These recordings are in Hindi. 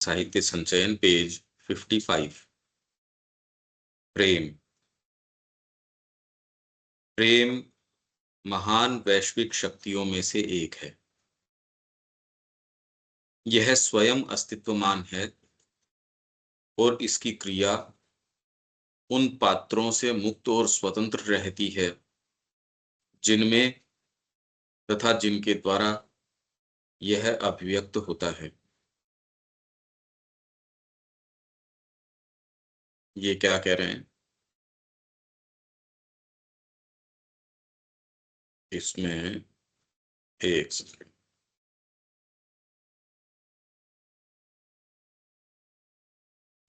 साहित्य संचयन पेज 55। प्रेम। प्रेम महान वैश्विक शक्तियों में से एक है। यह स्वयं अस्तित्वमान है और इसकी क्रिया उन पात्रों से मुक्त और स्वतंत्र रहती है जिनमें तथा जिनके द्वारा यह अभिव्यक्त होता है। ये क्या कह रहे हैं इसमें? एक सेकंड।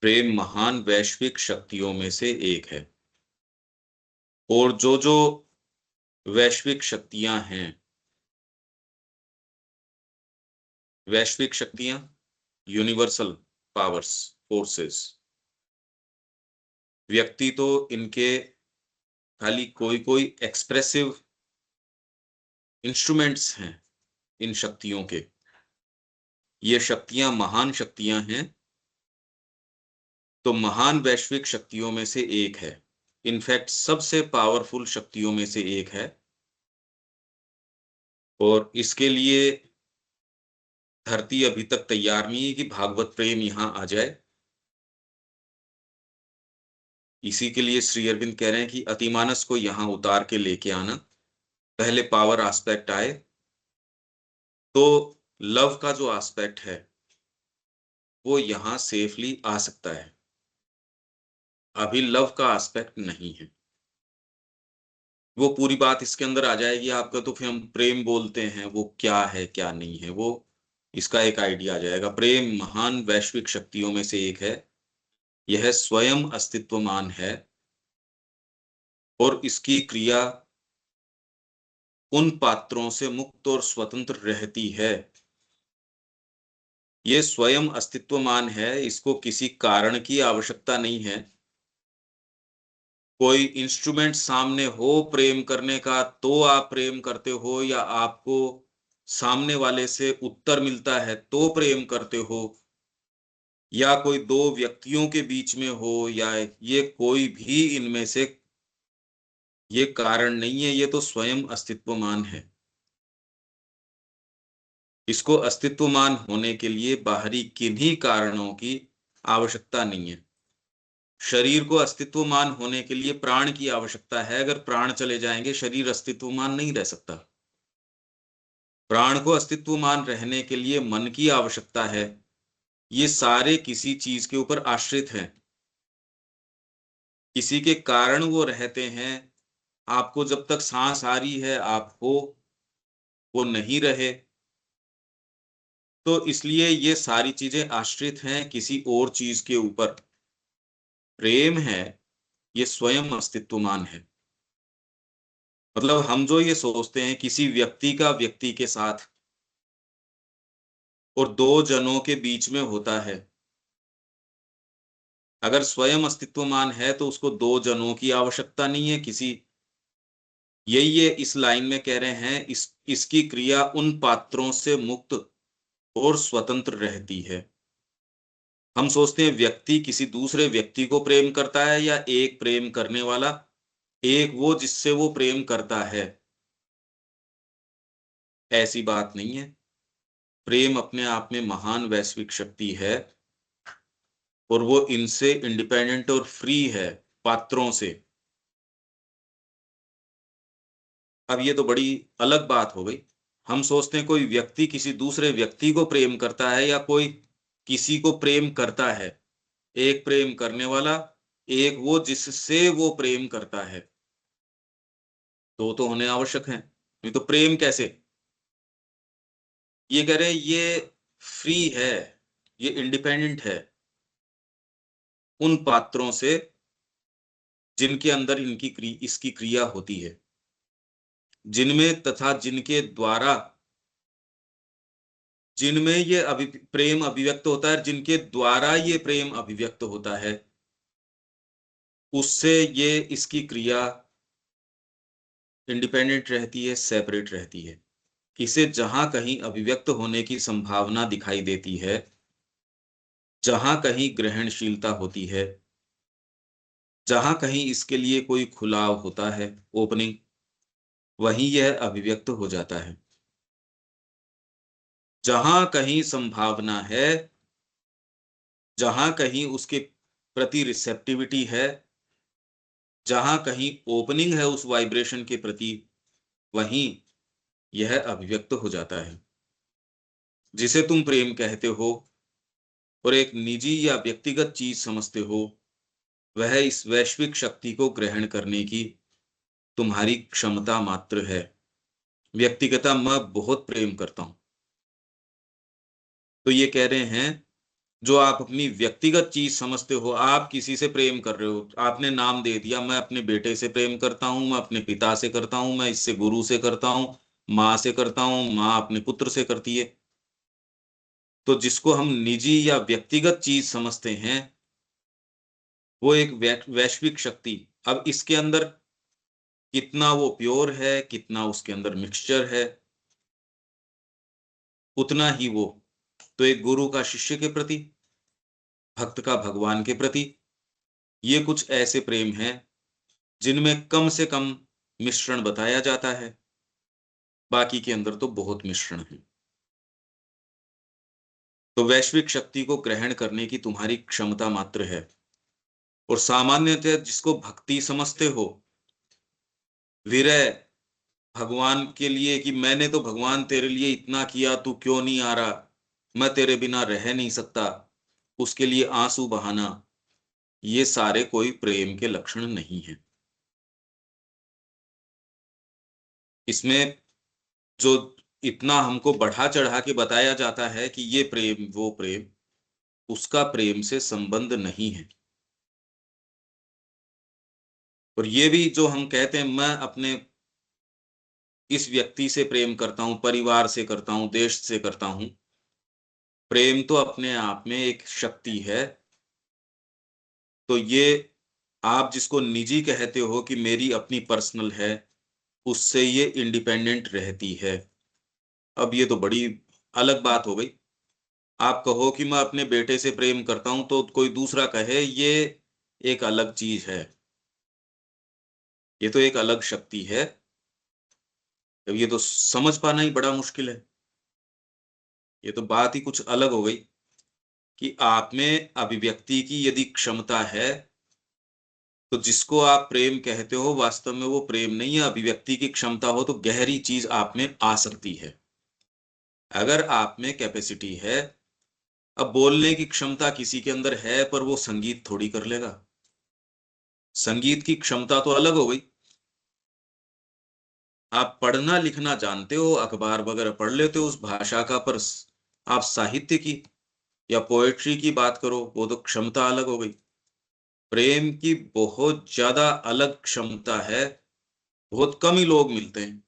प्रेम महान वैश्विक शक्तियों में से एक है और जो वैश्विक शक्तियां हैं, वैश्विक शक्तियां, यूनिवर्सल पावर्स, फोर्सेस, व्यक्ति तो इनके खाली कोई कोई एक्सप्रेसिव इंस्ट्रूमेंट्स हैं इन शक्तियों के। ये शक्तियां महान शक्तियां हैं, तो महान वैश्विक शक्तियों में से एक है। इनफैक्ट सबसे पावरफुल शक्तियों में से एक है और इसके लिए धरती अभी तक तैयार नहीं है कि भागवत प्रेम यहां आ जाए। इसी के लिए श्री अरविंद कह रहे हैं कि अतिमानस को यहां उतार के लेके आना, पहले पावर एस्पेक्ट आए तो लव का जो एस्पेक्ट है वो यहां सेफली आ सकता है। अभी लव का एस्पेक्ट नहीं है। वो पूरी बात इसके अंदर आ जाएगी आपका, तो फिर हम प्रेम बोलते हैं वो क्या है क्या नहीं है, वो इसका एक आइडिया आ जाएगा। प्रेम महान वैश्विक शक्तियों में से एक है। यह स्वयं अस्तित्वमान है और इसकी क्रिया उन पात्रों से मुक्त और स्वतंत्र रहती है। ये स्वयं अस्तित्वमान है, इसको किसी कारण की आवश्यकता नहीं है। कोई इंस्ट्रूमेंट सामने हो प्रेम करने का तो आप प्रेम करते हो, या आपको सामने वाले से उत्तर मिलता है तो प्रेम करते हो, या कोई दो व्यक्तियों के बीच में हो, या ये कोई भी इनमें से ये कारण नहीं है। ये तो स्वयं अस्तित्वमान है। इसको अस्तित्वमान होने के लिए बाहरी किन्हीं कारणों की आवश्यकता नहीं है। शरीर को अस्तित्वमान होने के लिए प्राण की आवश्यकता है। अगर प्राण चले जाएंगे शरीर अस्तित्वमान नहीं रह सकता। प्राण को अस्तित्वमान रहने के लिए मन की आवश्यकता है। ये सारे किसी चीज के ऊपर आश्रित हैं, किसी के कारण वो रहते हैं। आपको जब तक सांस आ रही है आप हो, वो नहीं रहे, तो इसलिए ये सारी चीजें आश्रित हैं किसी और चीज के ऊपर। प्रेम है, ये स्वयं अस्तित्वमान है। मतलब हम जो ये सोचते हैं किसी व्यक्ति का व्यक्ति के साथ और दो जनों के बीच में होता है, अगर स्वयं अस्तित्वमान है तो उसको दो जनों की आवश्यकता नहीं है किसी। यही ये इस लाइन में कह रहे हैं, इसकी क्रिया उन पात्रों से मुक्त और स्वतंत्र रहती है। हम सोचते हैं व्यक्ति किसी दूसरे व्यक्ति को प्रेम करता है, या एक प्रेम करने वाला, एक वो जिससे वो प्रेम करता है। ऐसी बात नहीं है। प्रेम अपने आप में महान वैश्विक शक्ति है और वो इनसे इंडिपेंडेंट और फ्री है, पात्रों से। अब ये तो बड़ी अलग बात हो गई। हम सोचते हैं कोई व्यक्ति किसी दूसरे व्यक्ति को प्रेम करता है, या कोई किसी को प्रेम करता है। एक प्रेम करने वाला, एक वो जिससे वो प्रेम करता है। दो तो होने आवश्यक हैं, नहीं तो प्रेम कैसे? ये कह रहे हैं ये फ्री है, ये इंडिपेंडेंट है उन पात्रों से जिनके अंदर इसकी क्रिया होती है, जिनमें तथा जिनके द्वारा, जिनमें ये प्रेम अभिव्यक्त होता है, जिनके द्वारा ये प्रेम अभिव्यक्त होता है, उससे ये इसकी क्रिया इंडिपेंडेंट रहती है, सेपरेट रहती है। इसे जहां कहीं अभिव्यक्त होने की संभावना दिखाई देती है जहां कहीं ग्रहणशीलता होती है, जहां कहीं इसके लिए कोई खुलाव होता है, ओपनिंग, वहीं यह अभिव्यक्त हो जाता है। जहां कहीं संभावना है, जहां कहीं उसके प्रति रिसेप्टिविटी है, जहां कहीं ओपनिंग है उस वाइब्रेशन के प्रति, वहीं यह अभिव्यक्त हो जाता है। जिसे तुम प्रेम कहते हो और एक निजी या व्यक्तिगत चीज समझते हो, वह इस वैश्विक शक्ति को ग्रहण करने की तुम्हारी क्षमता मात्र है। व्यक्तिगता मैं बहुत प्रेम करता हूं, तो ये कह रहे हैं जो आप अपनी व्यक्तिगत चीज समझते हो, आप किसी से प्रेम कर रहे हो, आपने नाम दे दिया, मैं अपने बेटे से प्रेम करता हूं, मैं अपने पिता से करता हूं, मैं इससे गुरु से करता हूं, माँ से करता हूं, माँ अपने पुत्र से करती है। तो जिसको हम निजी या व्यक्तिगत चीज समझते हैं, वो एक वैश्विक शक्ति, अब इसके अंदर कितना वो प्योर है, कितना उसके अंदर मिक्सचर है, उतना ही वो। तो एक गुरु का शिष्य के प्रति, भक्त का भगवान के प्रति, ये कुछ ऐसे प्रेम हैं जिनमें कम से कम मिश्रण बताया जाता है, बाकी के अंदर तो बहुत मिश्रण है। तो वैश्विक शक्ति को ग्रहण करने की तुम्हारी क्षमता मात्र है। और सामान्यतः जिसको भक्ति समझते हो, विरह, भगवान के लिए कि मैंने तो भगवान तेरे लिए इतना किया, तू क्यों नहीं आ रहा, मैं तेरे बिना रह नहीं सकता, उसके लिए आंसू बहाना, ये सारे कोई प्रेम के लक्षण नहीं है। इसमें जो इतना हमको बढ़ा चढ़ा के बताया जाता है कि ये प्रेम वो प्रेम, उसका प्रेम से संबंध नहीं है। और ये भी जो हम कहते हैं मैं अपने इस व्यक्ति से प्रेम करता हूं, परिवार से करता हूं, देश से करता हूं, प्रेम तो अपने आप में एक शक्ति है। तो ये आप जिसको निजी कहते हो कि मेरी अपनी पर्सनल है, उससे ये इंडिपेंडेंट रहती है। अब ये तो बड़ी अलग बात हो गई। आप कहो कि मैं अपने बेटे से प्रेम करता हूं, तो कोई दूसरा कहे, ये एक अलग चीज है, ये तो एक अलग शक्ति है। अब ये तो समझ पाना ही बड़ा मुश्किल है। ये तो बात ही कुछ अलग हो गई कि आप में अभिव्यक्ति की यदि क्षमता है, तो जिसको आप प्रेम कहते हो वास्तव में वो प्रेम नहीं है, अभिव्यक्ति की क्षमता हो तो गहरी चीज आप में आ सकती है। अगर आप में कैपेसिटी है, अब बोलने की क्षमता किसी के अंदर है पर वो संगीत थोड़ी कर लेगा, संगीत की क्षमता तो अलग हो गई। आप पढ़ना लिखना जानते हो, अखबार वगैरह पढ़ लेते हो उस भाषा का, पर आप साहित्य की या पोएट्री की बात करो, वो तो क्षमता अलग हो गई। प्रेम की बहुत ज्यादा अलग क्षमता है, बहुत कम ही लोग मिलते हैं।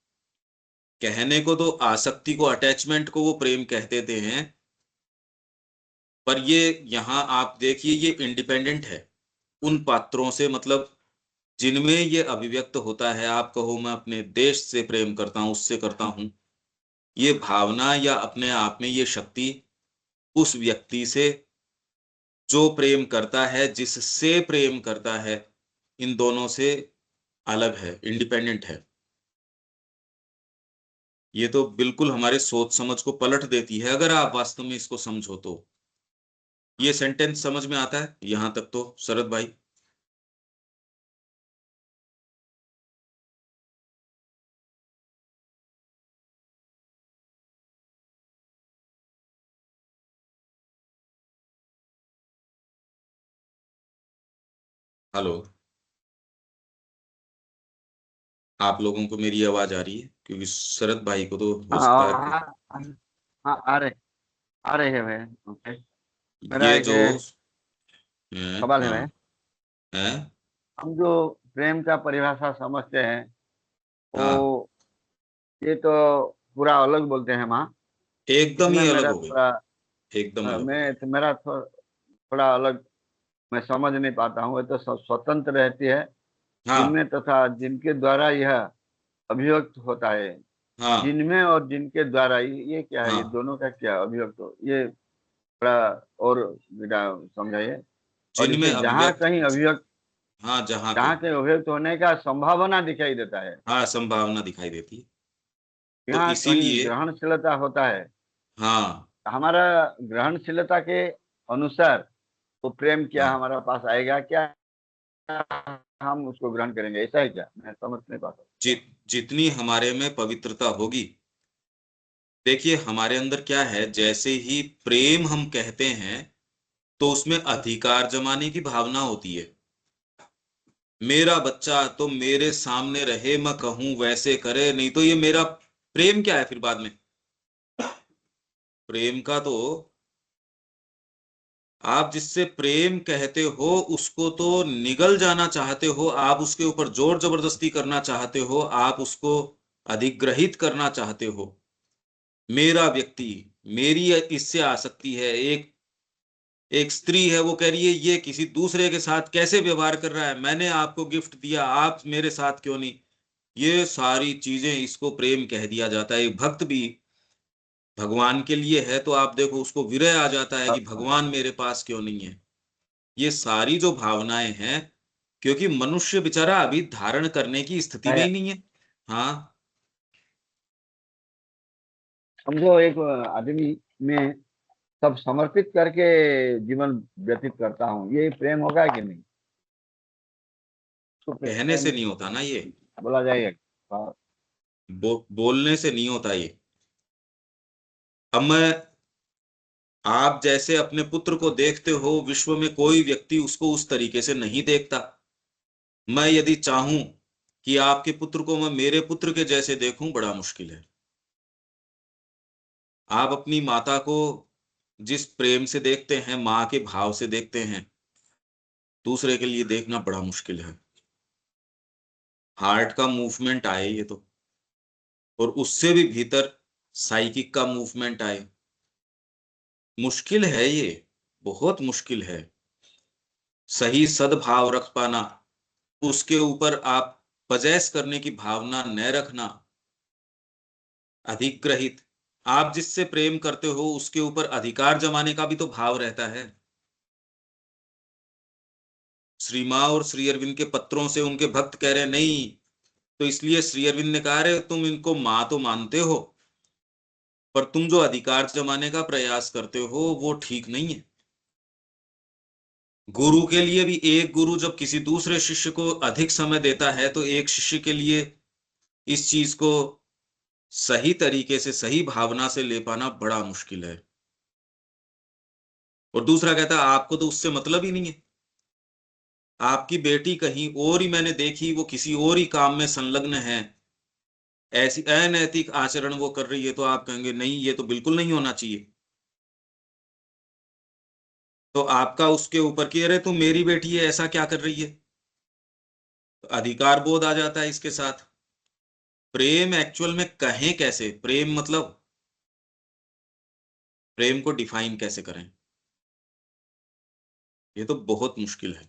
कहने को तो आसक्ति को, अटैचमेंट को वो प्रेम कह देते हैं, पर ये यहाँ आप देखिए ये इंडिपेंडेंट है उन पात्रों से, मतलब जिनमें ये अभिव्यक्त होता है। आप कहो मैं अपने देश से प्रेम करता हूं, उससे करता हूं, ये भावना या अपने आप में ये शक्ति उस व्यक्ति से जो प्रेम करता है, जिससे प्रेम करता है, इन दोनों से अलग है, इंडिपेंडेंट है। ये तो बिल्कुल हमारे सोच समझ को पलट देती है अगर आप वास्तव में इसको समझो तो। ये सेंटेंस समझ में आता है यहां तक तो शरद भाई? हेलो, आप लोगों को मेरी आवाज आ रही है? क्योंकि शरद भाई को तो हो हाँ सकता है कि हाँ हाँ, आ रहे हैं भाई। ओके। मेरा ये एक जो है, सवाल है भाई। हाँ है, हम जो प्रेम का परिभाषा समझते हैं, हाँ, वो ये तो पूरा अलग बोलते हैं माँ। एकदम इसमें ही अलग मेरा हो गई, थोड़ा एकदम अलग हो गई। थोड़ा अलग, मैं समझ नहीं पाता हूँ। ये तो सब स्वतंत्र रहती है हाँ जिनमें तथा जिनके द्वारा यह अभिव्यक्त होता है। हाँ जिनमें और जिनके द्वारा, ये क्या है, ये हाँ, दोनों का क्या अभिव्यक्त हो ये थोड़ा और बेटा समझाइए। और जिनमें जैसे जहाँ अभिव्यक्त, कहीं अभिव्यक्त, हाँ जहाँ जहाँ कहीं, कहीं अभिव्यक्त होने का संभावना दिखाई देता है, हाँ संभावना दिखाई देती है। तो यहाँ कहीं इसीलिए, ग्रहणशीलता होता है, हाँ हमारा ग्रहणशीलता के अनुसार वो प्रेम क्या हाँ, हमारा पास आएगा, क्या हम उसको ग्रहण करेंगे, ऐसा है क्या? मैं समझ नहीं पाता। जितनी हमारे में पवित्रता होगी, देखिए हमारे अंदर क्या है, जैसे ही प्रेम हम कहते हैं तो उसमें अधिकार जमाने की भावना होती है। मेरा बच्चा तो मेरे सामने रहे, मैं कहूं वैसे करे, नहीं तो ये मेरा प्रेम क्या है फिर बाद में? प्रेम का तो, आप जिससे प्रेम कहते हो उसको तो निगल जाना चाहते हो, आप उसके ऊपर जोर जबरदस्ती करना चाहते हो, आप उसको अधिग्रहित करना चाहते हो। मेरा व्यक्ति, मेरी इससे आसक्ति है। एक एक स्त्री है, वो कह रही है ये किसी दूसरे के साथ कैसे व्यवहार कर रहा है, मैंने आपको गिफ्ट दिया, आप मेरे साथ क्यों नहीं? ये सारी चीजें, इसको प्रेम कह दिया जाता है। एक भक्त भी भगवान के लिए है तो आप देखो उसको विरह आ जाता है कि भगवान मेरे पास क्यों नहीं है। ये सारी जो भावनाएं हैं, क्योंकि मनुष्य बेचारा अभी धारण करने की स्थिति में है। ही नहीं है। हाँ, समझो एक आदमी में सब समर्पित करके जीवन व्यतीत करता हूँ, ये प्रेम होगा कि नहीं? तो कहने से प्रेम नहीं होता ना ये, बोला जाएगा। हाँ। बोलने से नहीं होता ये। अब मैं, आप जैसे अपने पुत्र को देखते हो, विश्व में कोई व्यक्ति उसको उस तरीके से नहीं देखता। मैं यदि चाहूं कि आपके पुत्र को मैं मेरे पुत्र के जैसे देखूं, बड़ा मुश्किल है। आप अपनी माता को जिस प्रेम से देखते हैं, माँ के भाव से देखते हैं, दूसरे के लिए देखना बड़ा मुश्किल है। हार्ट का मूवमेंट आए ये तो, और उससे भी भीतर साइकिक का मूवमेंट आए, मुश्किल है ये, बहुत मुश्किल है। सही सद्भाव रख पाना, उसके ऊपर आप पजेस करने की भावना न रखना, अधिग्रहित, आप जिससे प्रेम करते हो उसके ऊपर अधिकार जमाने का भी तो भाव रहता है। श्री माँ और श्री अरविंद के पत्रों से उनके भक्त कह रहे हैं नहीं, तो इसलिए श्री अरविंद ने कहा, रहे तुम इनको माँ तो मानते हो, पर तुम जो अधिकार जमाने का प्रयास करते हो वो ठीक नहीं है। गुरु के लिए भी, एक गुरु जब किसी दूसरे शिष्य को अधिक समय देता है तो एक शिष्य के लिए इस चीज को सही तरीके से, सही भावना से ले पाना बड़ा मुश्किल है। और दूसरा कहता है आपको तो उससे मतलब ही नहीं है, आपकी बेटी कहीं और ही मैंने देखी, वो किसी और ही काम में संलग्न है, ऐसी अनैतिक आचरण वो कर रही है, तो आप कहेंगे नहीं ये तो बिल्कुल नहीं होना चाहिए। तो आपका उसके ऊपर कि अरे तुम मेरी बेटी है, ऐसा क्या कर रही है, तो अधिकार बोध आ जाता है इसके साथ। प्रेम एक्चुअल में कहें कैसे, प्रेम मतलब, प्रेम को डिफाइन कैसे करें, ये तो बहुत मुश्किल है।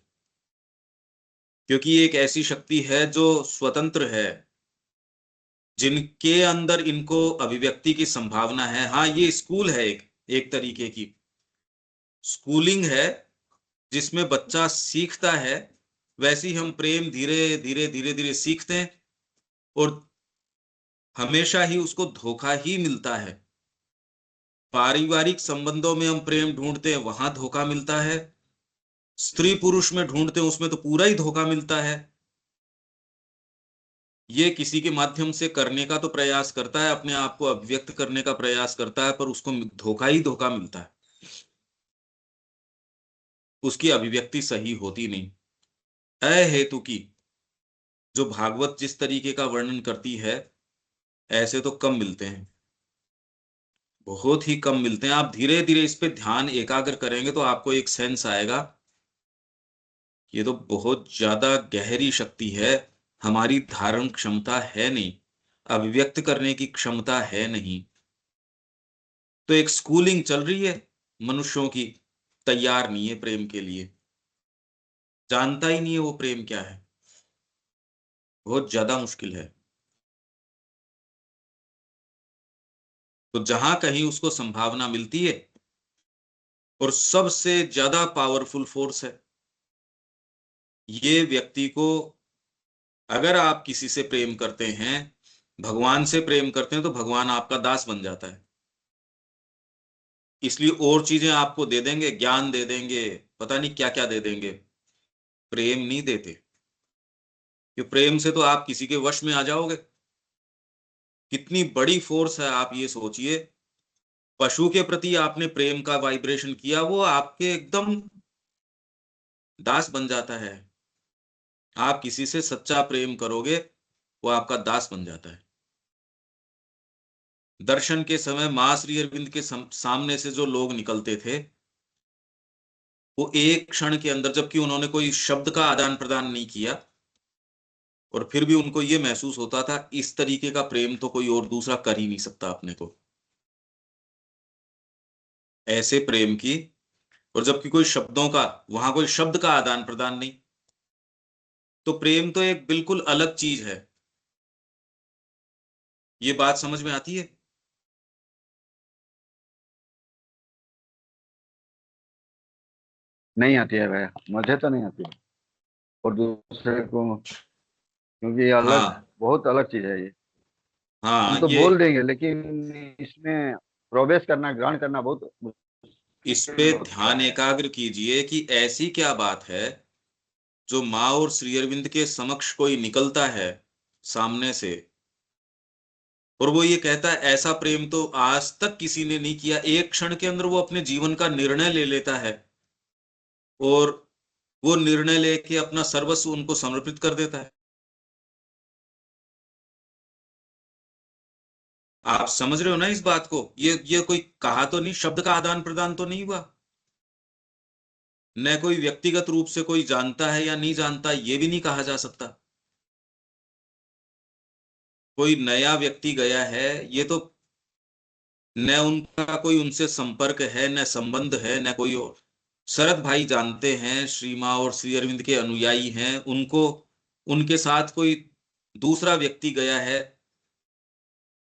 क्योंकि ये एक ऐसी शक्ति है जो स्वतंत्र है, जिनके अंदर इनको अभिव्यक्ति की संभावना है। हाँ, ये स्कूल है, एक एक तरीके की स्कूलिंग है जिसमें बच्चा सीखता है। वैसे ही हम प्रेम धीरे धीरे धीरे धीरे सीखते हैं, और हमेशा ही उसको धोखा ही मिलता है। पारिवारिक संबंधों में हम प्रेम ढूंढते हैं, वहां धोखा मिलता है। स्त्री पुरुष में ढूंढते हैं, उसमें तो पूरा ही धोखा मिलता है। ये किसी के माध्यम से करने का तो प्रयास करता है, अपने आप को अभिव्यक्त करने का प्रयास करता है, पर उसको धोखा ही धोखा मिलता है, उसकी अभिव्यक्ति सही होती नहीं। अहेतु की, जो भागवत जिस तरीके का वर्णन करती है, ऐसे तो कम मिलते हैं, बहुत ही कम मिलते हैं। आप धीरे धीरे इस पे ध्यान एकाग्र करेंगे तो आपको एक सेंस आएगा, ये तो बहुत ज्यादा गहरी शक्ति है, हमारी धारण क्षमता है नहीं, अभिव्यक्त करने की क्षमता है नहीं। तो एक स्कूलिंग चल रही है मनुष्यों की, तैयार नहीं है प्रेम के लिए, जानता ही नहीं है वो प्रेम क्या है, बहुत ज्यादा मुश्किल है। तो जहां कहीं उसको संभावना मिलती है, और सबसे ज्यादा पावरफुल फोर्स है। ये व्यक्ति को, अगर आप किसी से प्रेम करते हैं, भगवान से प्रेम करते हैं, तो भगवान आपका दास बन जाता है। इसलिए और चीजें आपको दे देंगे, ज्ञान दे देंगे, पता नहीं क्या क्या दे देंगे, प्रेम नहीं देते। कि प्रेम से तो आप किसी के वश में आ जाओगे। कितनी बड़ी फोर्स है, आप ये सोचिए। पशु के प्रति आपने प्रेम का वाइब्रेशन किया, वो आपके एकदम दास बन जाता है। आप किसी से सच्चा प्रेम करोगे, वो आपका दास बन जाता है। दर्शन के समय मां श्री अरविंद के सामने से जो लोग निकलते थे, वो एक क्षण के अंदर, जबकि उन्होंने कोई शब्द का आदान प्रदान नहीं किया, और फिर भी उनको ये महसूस होता था इस तरीके का प्रेम तो कोई और दूसरा कर ही नहीं सकता अपने को, ऐसे प्रेम की। और जबकि कोई शब्दों का, वहां कोई शब्द का आदान प्रदान नहीं। तो प्रेम तो एक बिल्कुल अलग चीज है। ये बात समझ में आती है? नहीं आती है भैया, मुझे तो नहीं आती है। और दूसरे को, क्योंकि ये अलग, हाँ बहुत अलग चीज है ये। हम हाँ। तो ये बोल देंगे, लेकिन इसमें प्रवेश करना, ग्रहण करना बहुत इस पे मुश्किल होता ध्यान है। एकाग्र कीजिए कि ऐसी क्या बात है जो माँ और श्री अरविंद के समक्ष कोई निकलता है सामने से, और वो ये कहता है ऐसा प्रेम तो आज तक किसी ने नहीं किया। एक क्षण के अंदर वो अपने जीवन का निर्णय ले लेता है, और वो निर्णय लेके अपना सर्वस्व उनको समर्पित कर देता है। आप समझ रहे हो ना इस बात को? ये कोई कहा तो नहीं, शब्द का आदान प्रदान तो नहीं हुआ। न कोई व्यक्तिगत रूप से कोई जानता है या नहीं जानता, ये भी नहीं कहा जा सकता। कोई नया व्यक्ति गया है, ये तो न उनका कोई उनसे संपर्क है, न संबंध है, न कोई और। शरद भाई जानते हैं, श्री माँ और श्री अरविंद के अनुयायी हैं उनको, उनके साथ कोई दूसरा व्यक्ति गया है,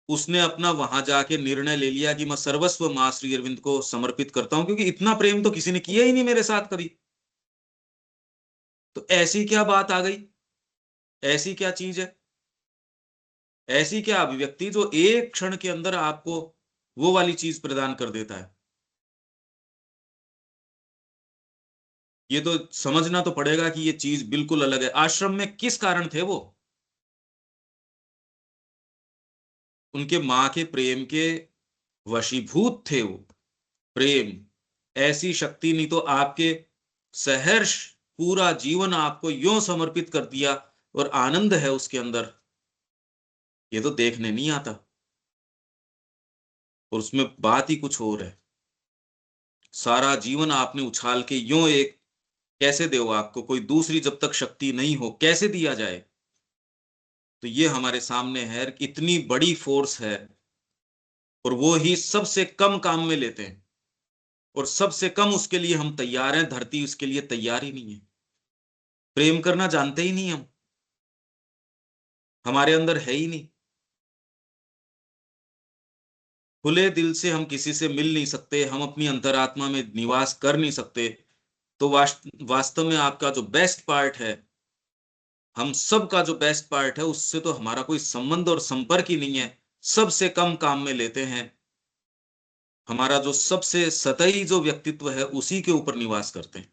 उसने अपना वहां जाके निर्णय ले लिया कि मैं सर्वस्व माँ श्री अरविंद को समर्पित करता हूं, क्योंकि इतना प्रेम तो किसी ने किया ही नहीं मेरे साथ कभी। तो ऐसी क्या बात आ गई, ऐसी क्या चीज है, ऐसी क्या अभिव्यक्ति जो एक क्षण के अंदर आपको वो वाली चीज प्रदान कर देता है? ये तो समझना तो पड़ेगा कि ये चीज बिल्कुल अलग है। आश्रम में किस कारण थे वो? उनके मां के प्रेम के वशीभूत थे वो। प्रेम ऐसी शक्ति, नहीं तो आपके सहर्ष पूरा जीवन आपको यों समर्पित कर दिया, और आनंद है उसके अंदर, ये तो देखने नहीं आता। और उसमें बात ही कुछ और है। सारा जीवन आपने उछाल के यों एक, कैसे दो आपको कोई दूसरी जब तक शक्ति नहीं हो, कैसे दिया जाए? तो ये हमारे सामने है कि इतनी बड़ी फोर्स है, और वो ही सबसे कम काम में लेते हैं, और सबसे कम उसके लिए हम तैयार हैं। धरती उसके लिए तैयार ही नहीं है। प्रेम करना जानते ही नहीं हम, हमारे अंदर है ही नहीं। खुले दिल से हम किसी से मिल नहीं सकते, हम अपनी अंतरात्मा में निवास कर नहीं सकते। तो वास्तव में आपका जो बेस्ट पार्ट है, हम सब का जो बेस्ट पार्ट है, उससे तो हमारा कोई संबंध और संपर्क ही नहीं है। सबसे कम काम में लेते हैं। हमारा जो सबसे सतही जो व्यक्तित्व है, उसी के ऊपर निवास करते हैं।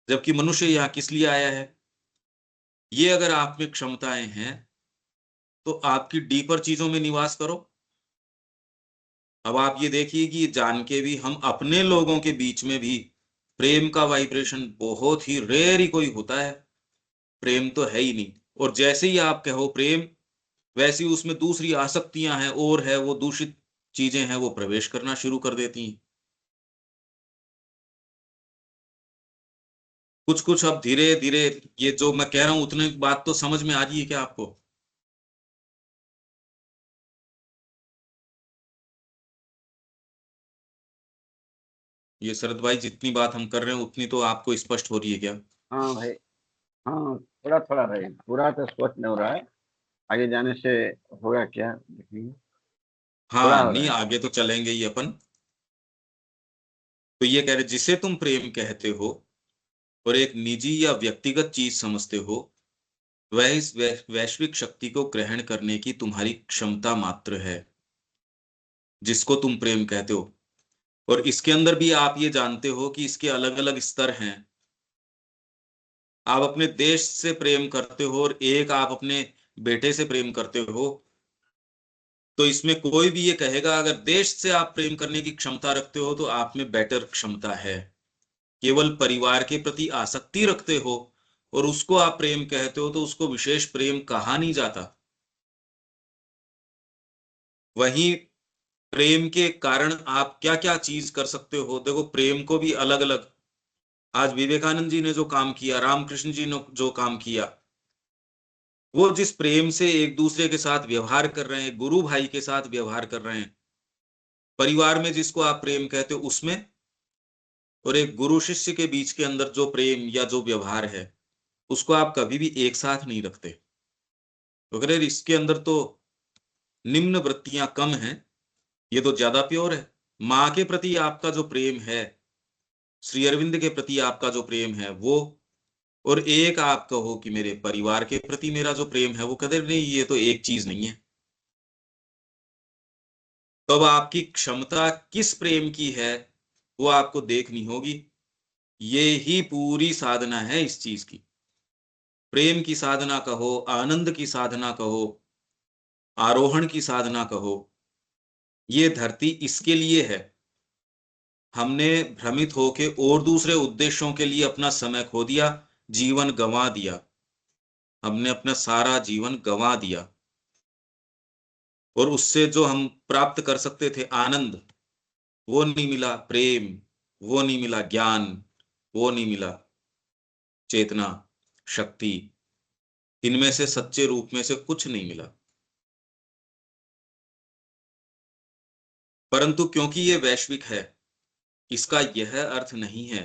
जबकि मनुष्य यहाँ किस लिए आया है? ये अगर आप में क्षमताएं हैं, तो आपकी डीपर चीजों में निवास करो। अब आप ये देखिए कि जान के भी हम अपने लोगों के बीच में भी प्रेम का वाइब्रेशन बहुत ही रेयर ही कोई होता है। प्रेम तो है ही नहीं। और जैसे ही आप कहो प्रेम, वैसे ही उसमें दूसरी आसक्तियां हैं, और है वो दूषित चीजें हैं, वो प्रवेश करना शुरू कर देती हैं। कुछ कुछ अब धीरे धीरे, ये जो मैं कह रहा हूं उतने बात तो समझ में आ रही है क्या आपको? ये शरद भाई, जितनी बात हम कर रहे हैं उतनी तो आपको स्पष्ट हो रही है क्या? हाँ भाई, हाँ थोड़ा थोड़ा भाई, पूरा तो स्पष्ट नहीं हो रहा है। आगे जाने से होगा क्या, देखेंगे। थोड़ा हाँ हो रहा नहीं, है। आगे तो चलेंगे ही अपन। तो ये कह रहे जिसे तुम प्रेम कहते हो और एक निजी या व्यक्तिगत चीज समझते हो, वह इस वैश्विक शक्ति को ग्रहण करने की तुम्हारी क्षमता मात्र है, जिसको तुम प्रेम कहते हो। और इसके अंदर भी आप ये जानते हो कि इसके अलग अलग स्तर हैं। आप अपने देश से प्रेम करते हो और एक आप अपने बेटे से प्रेम करते हो, तो इसमें कोई भी ये कहेगा अगर देश से आप प्रेम करने की क्षमता रखते हो तो आप में बेटर क्षमता है। केवल परिवार के प्रति आसक्ति रखते हो और उसको आप प्रेम कहते हो, तो उसको विशेष प्रेम कहा नहीं जाता। वहीं प्रेम के कारण आप क्या क्या चीज कर सकते हो। देखो, प्रेम को भी अलग अलग, आज विवेकानंद जी ने जो काम किया, रामकृष्ण जी ने जो काम किया, वो जिस प्रेम से एक दूसरे के साथ व्यवहार कर रहे हैं, गुरु भाई के साथ व्यवहार कर रहे हैं, परिवार में जिसको आप प्रेम कहते हो उसमें, और एक गुरु शिष्य के बीच के अंदर जो प्रेम या जो व्यवहार है, उसको आप कभी भी एक साथ नहीं रखते। अगर इसके अंदर तो निम्न वृत्तियां कम हैं, ये तो ज्यादा प्योर है। माँ के प्रति आपका जो प्रेम है, श्री अरविंद के प्रति आपका जो प्रेम है वो, और एक आप कहो कि मेरे परिवार के प्रति मेरा जो प्रेम है, वो कहते नहीं, ये तो एक चीज नहीं है। तो अब आपकी क्षमता किस प्रेम की है, वो आपको देखनी होगी। ये ही पूरी साधना है इस चीज की। प्रेम की साधना कहो, आनंद की साधना कहो, आरोहण की साधना कहो, ये धरती इसके लिए है। हमने भ्रमित होके और दूसरे उद्देश्यों के लिए अपना समय खो दिया, जीवन गंवा दिया। हमने अपना सारा जीवन गंवा दिया, और उससे जो हम प्राप्त कर सकते थे आनंद, वो नहीं मिला। प्रेम वो नहीं मिला, ज्ञान वो नहीं मिला, चेतना, शक्ति, इनमें से सच्चे रूप में से कुछ नहीं मिला। परंतु क्योंकि ये वैश्विक है, इसका यह अर्थ नहीं है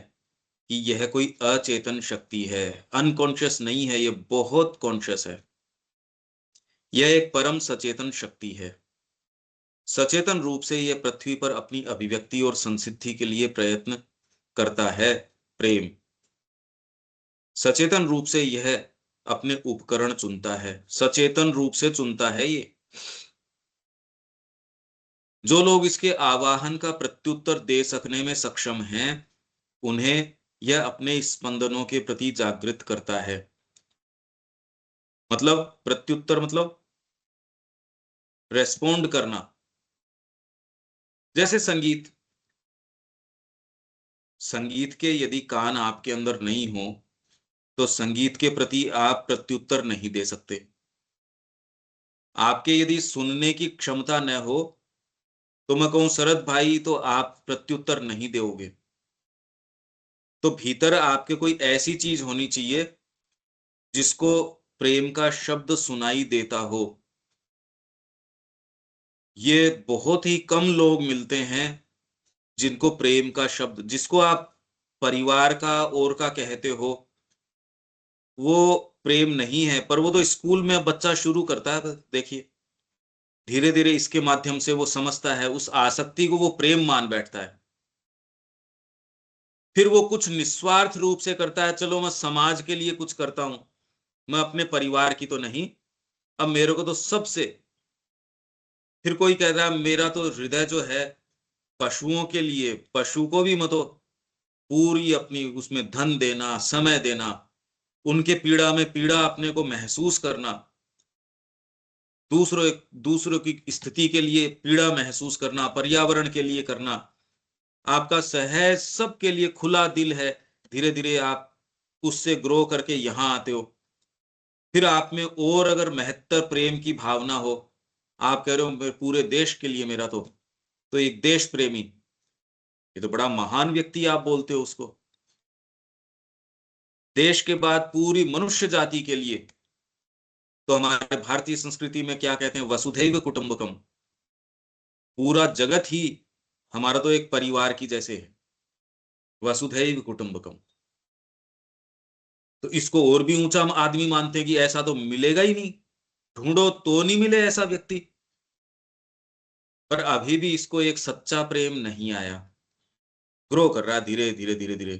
कि यह कोई अचेतन शक्ति है, अनकॉन्शियस नहीं है, ये बहुत कॉन्शियस है। यह एक परम सचेतन शक्ति है। सचेतन रूप से यह पृथ्वी पर अपनी अभिव्यक्ति और संसिद्धि के लिए प्रयत्न करता है। प्रेम सचेतन रूप से यह अपने उपकरण चुनता है, सचेतन रूप से चुनता है ये। जो लोग इसके आवाहन का प्रत्युत्तर दे सकने में सक्षम हैं, उन्हें यह अपने स्पंदनों के प्रति जागृत करता है। मतलब प्रत्युत्तर मतलब रेस्पोंड करना। जैसे संगीत, संगीत के यदि कान आपके अंदर नहीं हो, तो संगीत के प्रति आप प्रत्युत्तर नहीं दे सकते। आपके यदि सुनने की क्षमता न हो, तो मैं कहूं शरद भाई, तो आप प्रत्युत्तर नहीं दोगे। तो भीतर आपके कोई ऐसी चीज होनी चाहिए जिसको प्रेम का शब्द सुनाई देता हो। ये बहुत ही कम लोग मिलते हैं जिनको प्रेम का शब्द, जिसको आप परिवार का और का कहते हो, वो प्रेम नहीं है। पर वो तो स्कूल में बच्चा शुरू करता है, देखिए धीरे धीरे इसके माध्यम से वो समझता है, उस आसक्ति को वो प्रेम मान बैठता है। फिर वो कुछ निस्वार्थ रूप से करता है, चलो मैं समाज के लिए कुछ करता हूं, मैं अपने परिवार की तो नहीं, अब मेरे को तो सबसे। फिर कोई कहता है मेरा तो हृदय जो है पशुओं के लिए, पशु को भी मतो पूरी अपनी उसमें धन देना, समय देना, उनके पीड़ा में पीड़ा अपने को महसूस करना, दूसरों की स्थिति के लिए पीड़ा महसूस करना, पर्यावरण के लिए करना, आपका सहज सबके लिए खुला दिल है। धीरे धीरे आप उससे ग्रो करके यहां आते हो। फिर आप में और अगर महत्तर प्रेम की भावना हो, आप कह रहे हो पूरे देश के लिए मेरा तो एक देश प्रेमी, ये तो बड़ा महान व्यक्ति आप बोलते हो उसको। देश के बाद पूरी मनुष्य जाति के लिए, तो हमारे भारतीय संस्कृति में क्या कहते हैं, वसुधैव कुटुंबकम, पूरा जगत ही हमारा तो एक परिवार की जैसे है, वसुधैव कुटुंबकम। तो इसको और भी ऊंचा आदमी मानते हैं कि ऐसा तो मिलेगा ही नहीं, ढूंढो तो नहीं मिले ऐसा व्यक्ति। पर अभी भी इसको एक सच्चा प्रेम नहीं आया। ग्रो कर रहा है धीरे धीरे धीरे धीरे,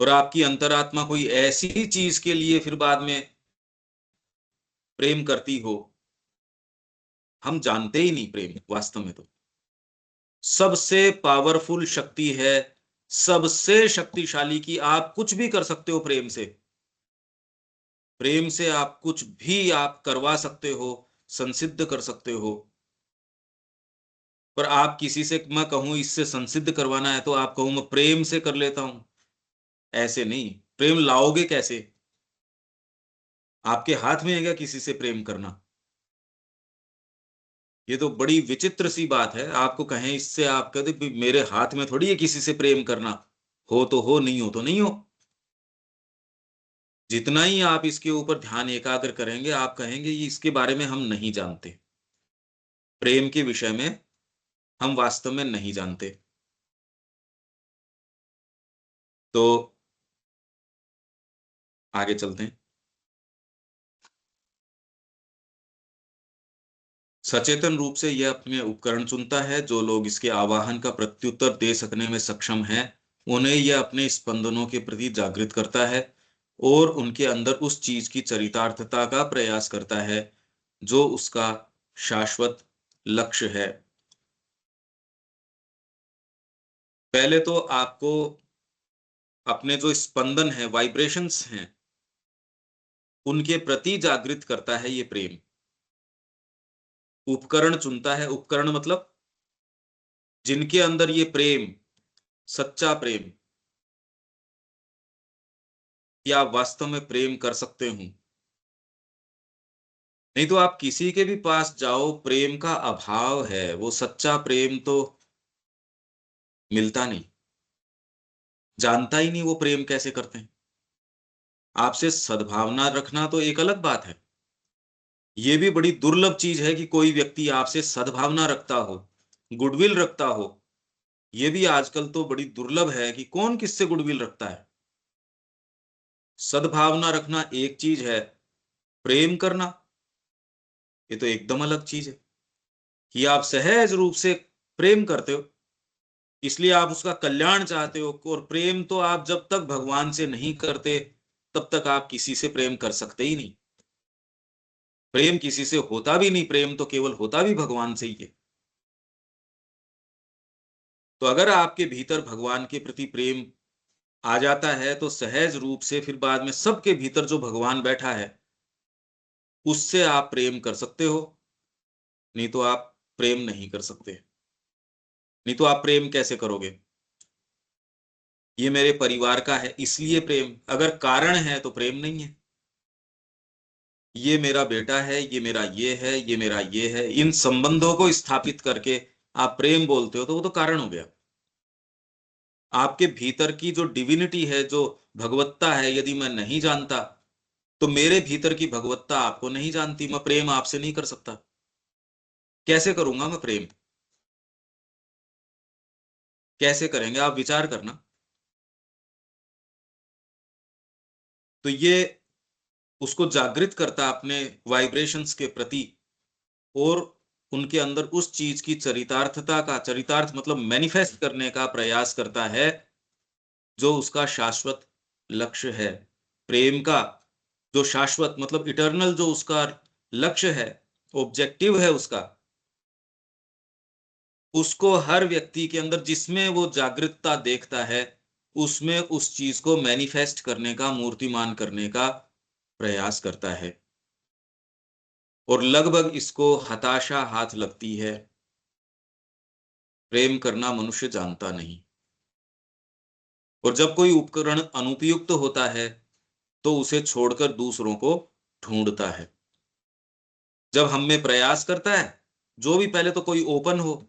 और आपकी अंतरात्मा कोई ऐसी चीज के लिए फिर बाद में प्रेम करती हो, हम जानते ही नहीं प्रेम वास्तव में। तो सबसे पावरफुल शक्ति है, सबसे शक्तिशाली, कि आप कुछ भी कर सकते हो प्रेम से। प्रेम से आप कुछ भी आप करवा सकते हो, संसिद्ध कर सकते हो। पर आप किसी से, मैं कहूं इससे संसिद्ध करवाना है, तो आप कहूं मैं प्रेम से कर लेता हूं, ऐसे नहीं। प्रेम लाओगे कैसे? आपके हाथ में है क्या किसी से प्रेम करना? ये तो बड़ी विचित्र सी बात है। आपको कहें इससे, आप कहते भी मेरे हाथ में थोड़ी है किसी से प्रेम करना, हो तो हो, नहीं हो तो नहीं हो। जितना ही आप इसके ऊपर ध्यान एकाग्र करेंगे, आप कहेंगे ये इसके बारे में हम नहीं जानते, प्रेम के विषय में हम वास्तव में नहीं जानते। तो आगे चलते हैं। सचेतन रूप से यह अपने उपकरण चुनता है। जो लोग इसके आवाहन का प्रत्युत्तर दे सकने में सक्षम हैं, उन्हें यह अपने स्पंदनों के प्रति जागृत करता है और उनके अंदर उस चीज की चरितार्थता का प्रयास करता है जो उसका शाश्वत लक्ष्य है। पहले तो आपको अपने जो स्पंदन है, वाइब्रेशंस हैं, उनके प्रति जागृत करता है ये प्रेम। उपकरण चुनता है, उपकरण मतलब जिनके अंदर ये प्रेम, सच्चा प्रेम, कि आप वास्तव में प्रेम कर सकते हो। नहीं तो आप किसी के भी पास जाओ, प्रेम का अभाव है, वो सच्चा प्रेम तो मिलता नहीं, जानता ही नहीं वो प्रेम कैसे करते हैं। आपसे सद्भावना रखना तो एक अलग बात है, ये भी बड़ी दुर्लभ चीज है कि कोई व्यक्ति आपसे सद्भावना रखता हो, गुडविल रखता हो। ये भी आजकल तो बड़ी दुर्लभ है कि कौन किससे गुडविल रखता है। सद्भावना रखना एक चीज है, प्रेम करना ये तो एकदम अलग चीज है। कि आप सहज रूप से प्रेम करते हो, इसलिए आप उसका कल्याण चाहते हो। और प्रेम तो आप जब तक भगवान से नहीं करते, तब तक आप किसी से प्रेम कर सकते ही नहीं। प्रेम किसी से होता भी नहीं, प्रेम तो केवल होता भी भगवान से ही है। तो अगर आपके भीतर भगवान के प्रति प्रेम आ जाता है, तो सहज रूप से फिर बाद में सबके भीतर जो भगवान बैठा है, उससे आप प्रेम कर सकते हो। नहीं तो आप प्रेम नहीं कर सकते। नहीं तो आप प्रेम कैसे करोगे? ये मेरे परिवार का है इसलिए प्रेम, अगर कारण है तो प्रेम नहीं है। ये मेरा बेटा है, ये मेरा ये है, ये मेरा ये है, इन संबंधों को स्थापित करके आप प्रेम बोलते हो, तो वो तो कारण हो गया। आपके भीतर की जो डिविनिटी है, जो भगवत्ता है, यदि मैं नहीं जानता, तो मेरे भीतर की भगवत्ता आपको नहीं जानती, मैं प्रेम आपसे नहीं कर सकता। कैसे करूंगा मैं प्रेम? कैसे करेंगे आप विचार करना। तो ये उसको जागृत करता अपने वाइब्रेशंस के प्रति, और उनके अंदर उस चीज की चरितार्थता का, चरितार्थ मतलब मैनिफेस्ट करने का प्रयास करता है जो उसका शाश्वत लक्ष्य है। प्रेम का जो शाश्वत मतलब इटर्नल जो उसका लक्ष्य है, ऑब्जेक्टिव है उसका, उसको हर व्यक्ति के अंदर जिसमें वो जागृतता देखता है, उसमें उस चीज को मैनिफेस्ट करने का, मूर्तिमान करने का प्रयास करता है। और लगभग इसको हताशा हाथ लगती है। प्रेम करना मनुष्य जानता नहीं, और जब कोई उपकरण अनुपयुक्त होता है, तो उसे छोड़कर दूसरों को ढूंढता है। जब हम में प्रयास करता है, जो भी, पहले तो कोई ओपन हो,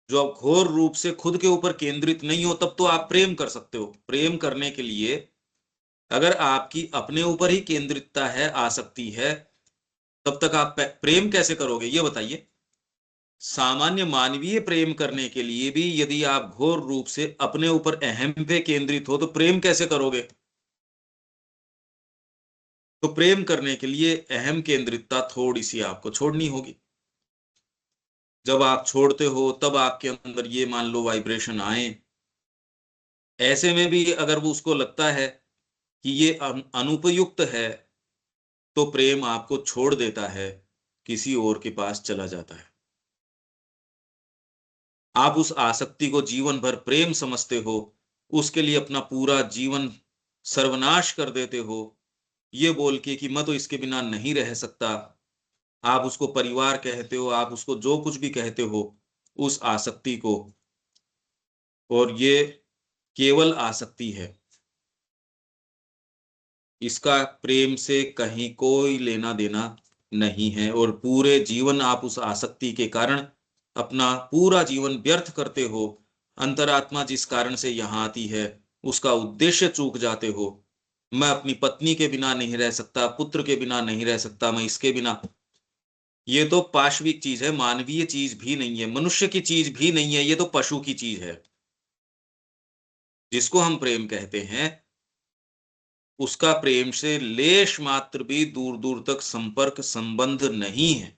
जो आप घोर रूप से खुद के ऊपर केंद्रित नहीं हो, तब तो आप प्रेम कर सकते हो। प्रेम करने के लिए अगर आपकी अपने ऊपर ही केंद्रितता है, आसक्ति है, तब तक आप प्रेम कैसे करोगे ये बताइए। सामान्य मानवीय प्रेम करने के लिए भी यदि आप घोर रूप से अपने ऊपर अहम पे केंद्रित हो, तो प्रेम कैसे करोगे? तो प्रेम करने के लिए अहम केंद्रितता थोड़ी सी आपको छोड़नी होगी। जब आप छोड़ते हो तब आपके अंदर ये मान लो वाइब्रेशन आए। ऐसे में भी अगर वो उसको लगता है कि ये अनुपयुक्त है, तो प्रेम आपको छोड़ देता है, किसी और के पास चला जाता है। आप उस आसक्ति को जीवन भर प्रेम समझते हो, उसके लिए अपना पूरा जीवन सर्वनाश कर देते हो, ये बोल के कि मैं तो इसके बिना नहीं रह सकता। आप उसको परिवार कहते हो, आप उसको जो कुछ भी कहते हो, उस आसक्ति को, और ये केवल आसक्ति है। इसका प्रेम से कहीं कोई लेना देना नहीं है, और पूरे जीवन आप उस आसक्ति के कारण अपना पूरा जीवन व्यर्थ करते हो। अंतरात्मा जिस कारण से यहाँ आती है, उसका उद्देश्य चूक जाते हो। मैं अपनी पत्नी के बिना नहीं रह सकता, पुत्र के बिना नहीं रह सकता, मैं इसके बिना। ये तो पाशविक चीज है, मानवीय चीज भी नहीं है, मनुष्य की चीज भी नहीं है, ये तो पशु की चीज है। जिसको हम प्रेम कहते हैं, उसका प्रेम से लेश मात्र भी दूर दूर तक संपर्क संबंध नहीं है।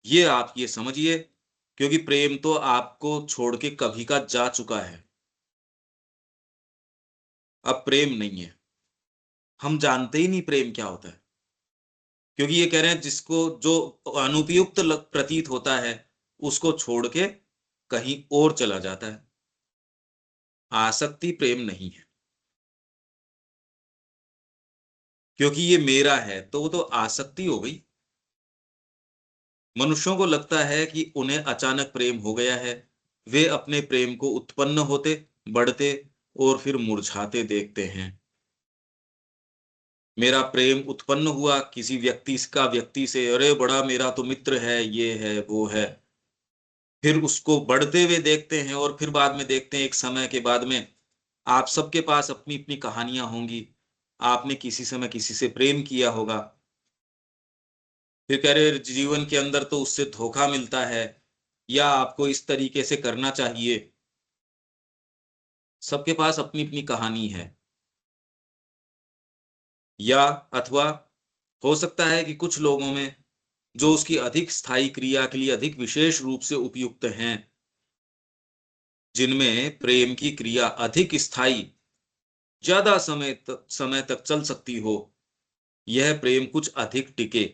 ये आप ये समझिए, क्योंकि प्रेम तो आपको छोड़ के कभी का जा चुका है। अब प्रेम नहीं है, हम जानते ही नहीं प्रेम क्या होता है। क्योंकि ये कह रहे हैं जिसको जो अनुपयुक्त प्रतीत होता है, उसको छोड़ के कहीं और चला जाता है। आसक्ति प्रेम नहीं है। क्योंकि ये मेरा है, तो वो तो आसक्ति हो गई। मनुष्यों को लगता है कि उन्हें अचानक प्रेम हो गया है। वे अपने प्रेम को उत्पन्न होते, बढ़ते और फिर मुरझाते देखते हैं। मेरा प्रेम उत्पन्न हुआ किसी व्यक्ति से, अरे बड़ा मेरा तो मित्र है, ये है वो है। फिर उसको बढ़ते हुए देखते हैं, और फिर बाद में देखते हैं एक समय के बाद में आप सबके पास अपनी अपनी कहानियां होंगी। आपने किसी समय किसी से प्रेम किया होगा, फिर कह रहे जीवन के अंदर तो उससे धोखा मिलता है, या आपको इस तरीके से करना चाहिए। सबके पास अपनी अपनी कहानी है। या अथवा हो सकता है कि कुछ लोगों में जो उसकी अधिक स्थायी क्रिया के लिए अधिक विशेष रूप से उपयुक्त हैं, जिनमें प्रेम की क्रिया अधिक स्थायी, ज्यादा समय तक चल सकती हो, यह प्रेम कुछ अधिक टिके।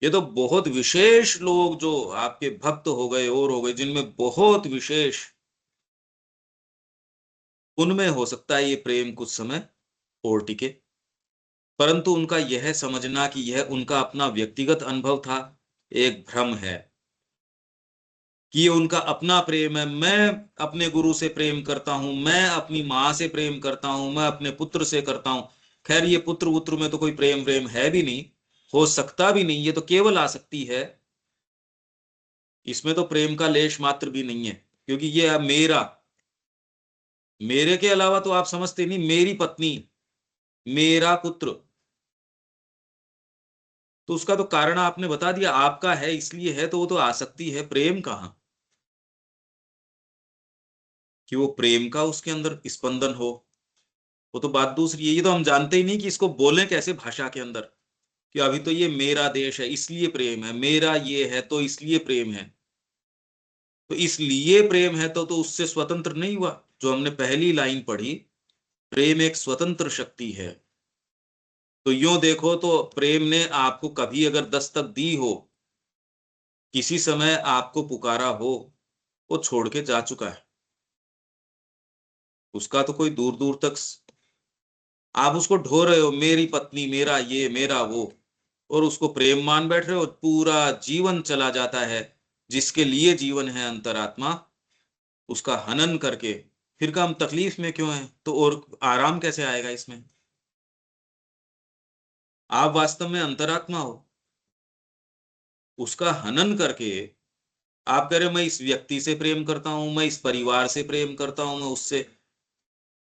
ये तो बहुत विशेष लोग जो आपके भक्त हो गए और हो गए, जिनमें बहुत विशेष, उनमें हो सकता है ये प्रेम कुछ समय और टिके। परंतु उनका यह समझना कि यह उनका अपना व्यक्तिगत अनुभव था, एक भ्रम है। कि ये उनका अपना प्रेम है, मैं अपने गुरु से प्रेम करता हूं, मैं अपनी माँ से प्रेम करता हूं, मैं अपने पुत्र से करता हूं। खैर ये पुत्र उत्र में तो कोई प्रेम प्रेम है भी नहीं, हो सकता भी नहीं, ये तो केवल आसक्ति है। इसमें तो प्रेम का लेश मात्र भी नहीं है, क्योंकि ये अब मेरा, मेरे के अलावा तो आप समझते नहीं, मेरी पत्नी, मेरा पुत्र, तो उसका तो कारण आपने बता दिया, आपका है इसलिए है, तो वो तो आसक्ति है, प्रेम कहां। कि वो प्रेम का उसके अंदर स्पंदन हो, वो तो बात दूसरी है। ये तो हम जानते ही नहीं कि इसको बोलें कैसे भाषा के अंदर। कि अभी तो ये मेरा देश है इसलिए प्रेम है, मेरा ये है तो इसलिए प्रेम है। तो इसलिए प्रेम है तो उससे स्वतंत्र नहीं हुआ। जो हमने पहली लाइन पढ़ी, प्रेम एक स्वतंत्र शक्ति है। तो यूं देखो तो प्रेम ने आपको कभी अगर दस्तक दी हो, किसी समय आपको पुकारा हो, वो छोड़ के जा चुका है। उसका तो कोई दूर दूर तक, आप उसको ढो रहे हो, मेरी पत्नी, मेरा ये, मेरा वो, और उसको प्रेम मान बैठ रहे हो, पूरा जीवन चला जाता है। जिसके लिए जीवन है अंतरात्मा, उसका हनन करके फिर का हम तकलीफ में क्यों हैं, तो और आराम कैसे आएगा इसमें। आप वास्तव में अंतरात्मा हो, उसका हनन करके आप कह रहे हो मैं इस व्यक्ति से प्रेम करता हूं, मैं इस परिवार से प्रेम करता हूं, मैं उससे,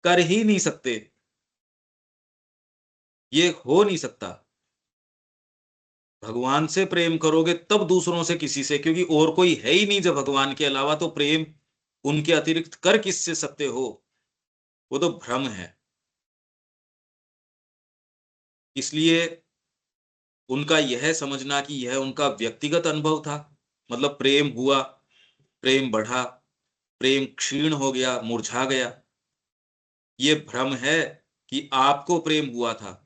कर ही नहीं सकते। ये हो नहीं सकता। भगवान से प्रेम करोगे तब दूसरों से किसी से, क्योंकि और कोई है ही नहीं जब भगवान के अलावा, तो प्रेम उनके अतिरिक्त कर किससे सकते हो। वो तो भ्रम है। इसलिए उनका यह समझना कि यह उनका व्यक्तिगत अनुभव था, मतलब प्रेम हुआ, प्रेम बढ़ा, प्रेम क्षीण हो गया, मुरझा गया, ये भ्रम है कि आपको प्रेम हुआ था।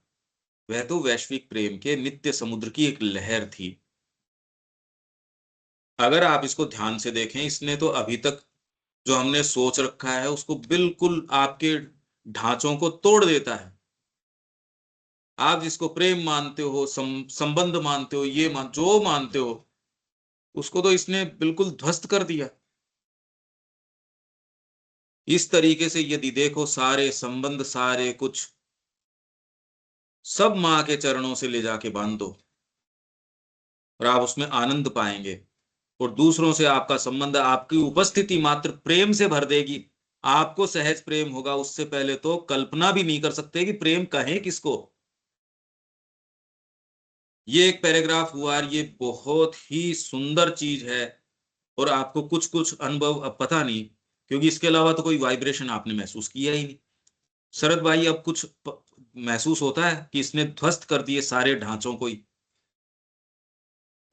वह तो वैश्विक प्रेम के नित्य समुद्र की एक लहर थी। अगर आप इसको ध्यान से देखें, इसने तो अभी तक जो हमने सोच रखा है उसको बिल्कुल आपके ढांचों को तोड़ देता है। आप जिसको प्रेम मानते हो, संबंध मानते हो, जो मानते हो, उसको तो इसने बिल्कुल ध्वस्त कर दिया। इस तरीके से यदि देखो, सारे संबंध, सारे कुछ, सब मां के चरणों से ले जाके बांध दो और आप उसमें आनंद पाएंगे। और दूसरों से आपका संबंध, आपकी उपस्थिति मात्र प्रेम से भर देगी। आपको सहज प्रेम होगा, उससे पहले तो कल्पना भी नहीं कर सकते कि प्रेम कहें किसको। ये एक पैराग्राफ हुआ और ये बहुत ही सुंदर चीज है। और आपको कुछ कुछ अनुभव अब पता नहीं, क्योंकि इसके अलावा तो कोई वाइब्रेशन आपने महसूस किया ही नहीं। शरद भाई, अब कुछ महसूस होता है कि इसने ध्वस्त कर दिए सारे ढांचों को ही?